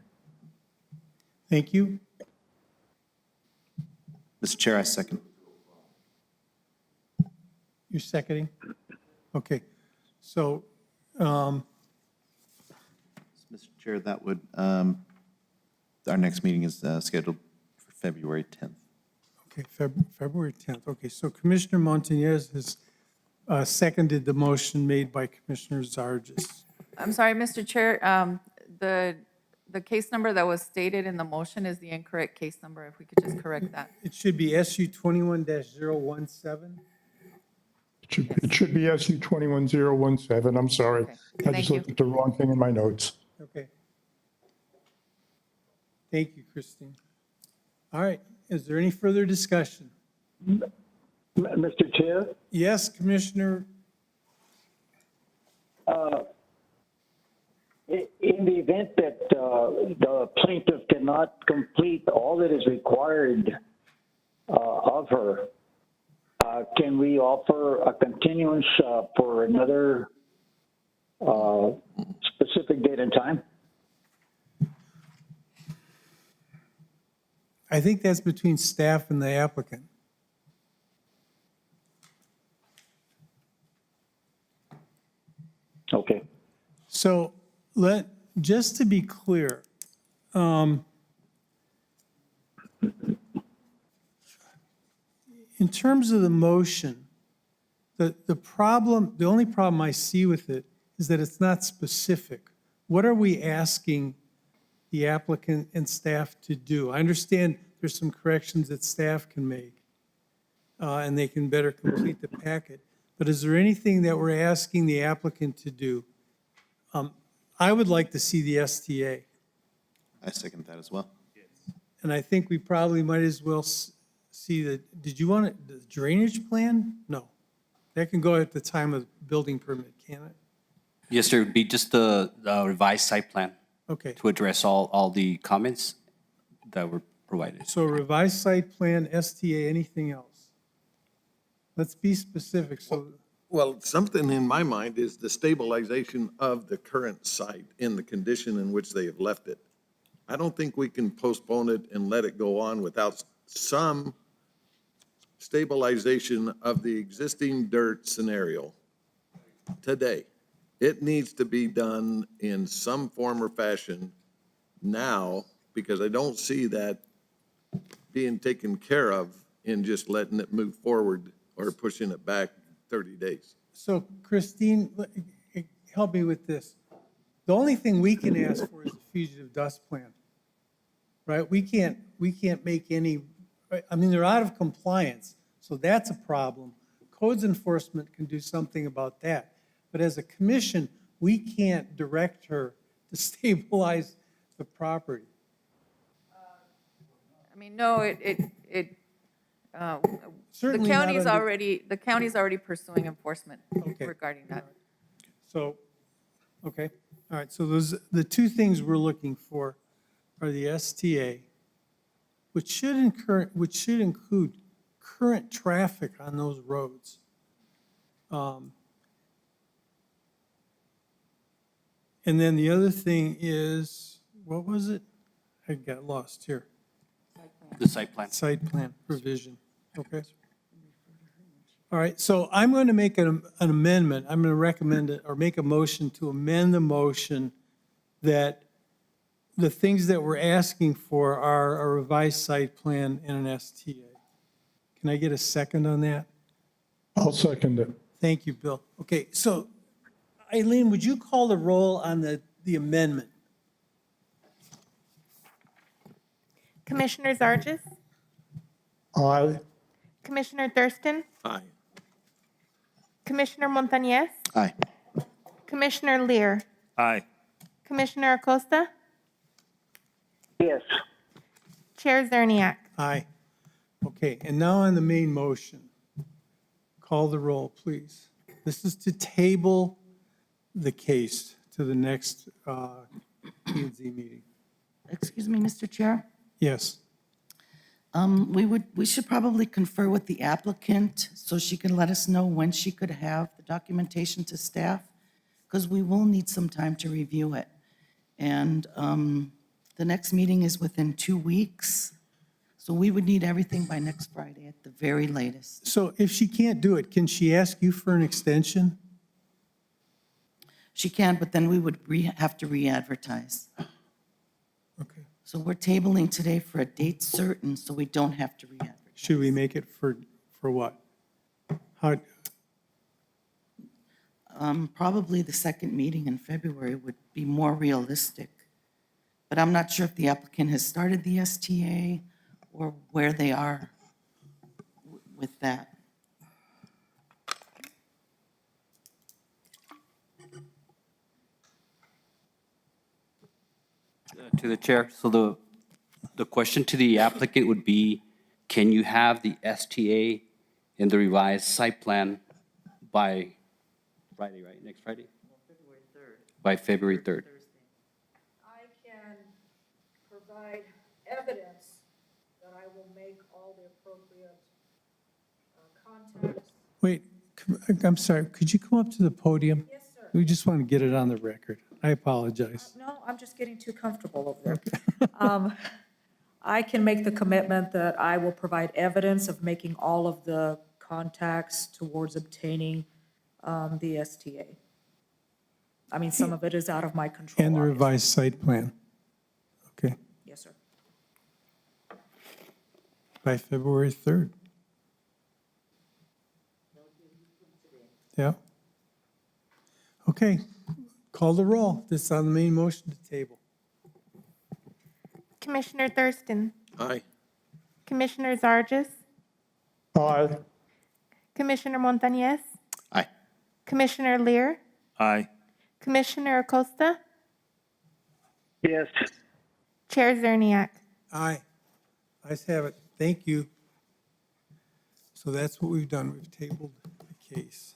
Thank you. Mr. Chair, I second. You're seconding? Okay. So, Mr. Chair, that would, our next meeting is scheduled for February 10th. okay, February 10th. Okay, so Commissioner Montañez has seconded the motion made by Commissioner Zargis. I'm sorry, Mr. Chair, the case number that was stated in the motion is the incorrect case number, if we could just correct that. It should be SU 21-017. It should be SU 21017. I'm sorry. Okay. I Thank just you. looked at the wrong thing in my notes. Okay. Thank you, Christine. All right, is there any further discussion? Mr. Chair? Yes, Commissioner? In the event that the plaintiff cannot complete all that is required of her, can we offer a continuance for another specific date and time? I think that's between staff and the applicant. Okay. So just to be clear, in terms of the motion, the only problem I see with it is that it's not specific. What are we asking the applicant and staff to do? I understand there's some corrections that staff can make, and they can better complete the packet. But is there anything that we're asking the applicant to do? I would like to see the STA, I second that as well. and I think we probably might as well see did you want the drainage plan? No. That can go at the time of building permit, can it? Yes, there would be just the revised site plan Okay, to address all the comments that were provided. so revised site plan, STA, anything else? Let's be specific, so, Well, something in my mind is the stabilization of the current site in the condition in which they have left it. I don't think we can postpone it and let it go on without some stabilization of the existing dirt scenario today. It needs to be done in some form or fashion now, because I don't see that being taken care of in just letting it move forward or pushing it back 30 days. so Christine, help me with this. The only thing we can ask for is a fugitive dust plan, right? We can't make any, I mean, they're out of compliance, so that's a problem. Codes enforcement can do something about that. But as a commission, we can't direct her to stabilize the property. I mean, no, Certainly not under- the county's already pursuing enforcement Okay. regarding that. So, okay, all right, so the two things we're looking for are the STA, which should include current traffic on those roads. And then the other thing is, what was it? I got lost here. The site plan. Site plan provision, okay. All right, so I'm going to make an amendment. I'm going to recommend it, or make a motion to amend the motion that the things that we're asking for are a revised site plan and an STA. Can I get a second on that? I'll second it. Thank you, Bill. Okay, so Eileen, would you call the roll on the amendment? Commissioner Zargis, Aye. Commissioner Thurston, Aye. Commissioner Montañez, Aye. Commissioner Lear, Aye. Commissioner Acosta, Yes. Chair Zerniak. Aye. Okay, and now on the main motion. Call the roll, please. This is to table the case to the next P&Z meeting. Excuse me, Mr. Chair? Yes. We should probably confer with the applicant so she can let us know when she could have the documentation to staff, because we will need some time to review it. And the next meeting is within 2 weeks, so we would need everything by next Friday at the very latest. So if she can't do it, can she ask you for an extension? She can, but then we would have to re-advertise. Okay. So we're tabling today for a date certain, so we don't have to re-advertise. Should we make it for what? How, Probably the second meeting in February would be more realistic. But I'm not sure if the applicant has started the STA or where they are with that. To the chair, so the question to the applicant would be, can you have the STA and the revised site plan by Friday, right? Next Friday? February 3rd. By February 3rd. I can provide evidence that I will make all the appropriate contacts. wait, I'm sorry, could you come up to the podium? Yes, sir. We just want to get it on the record. I apologize. No, I'm just getting too comfortable over there. I can make the commitment that I will provide evidence of making all of the contacts towards obtaining the STA. I mean, some of it is out of my control. And the obviously. revised site plan. Okay, Yes, sir. by February 3rd. Yeah. Okay, call the roll. This is on the main motion to table. Commissioner Thurston, Aye. Commissioner Zarges, Aye. Commissioner Montañez, Aye. Commissioner Lear, Aye. Commissioner Acosta, Yes. Chair Zerniak. Aye. Ayes have it. Thank you. So that's what we've done. We've tabled the case.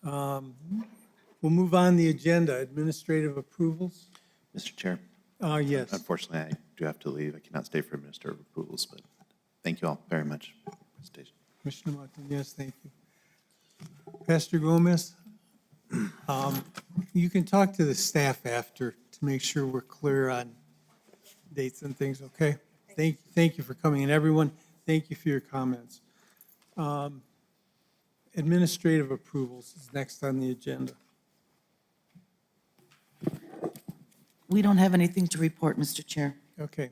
We'll move on the agenda. Administrative approvals? Mr. Chair, Yes. unfortunately, I do have to leave. I cannot stay for administrative approvals, but thank you all very much for the presentation. Commissioner Martin, yes, thank you. Pastor Gomez, you can talk to the staff after to make sure we're clear on dates and things, okay? Thank you for coming, and everyone, thank you for your comments. Administrative approvals is next on the agenda. We don't have anything to report, Mr. Chair. Okay.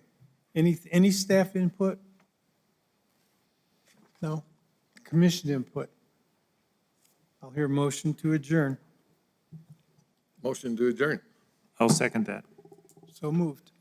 Any staff input? No? Commission input? I'll hear motion to adjourn. Motion to adjourn. I'll second that. So moved.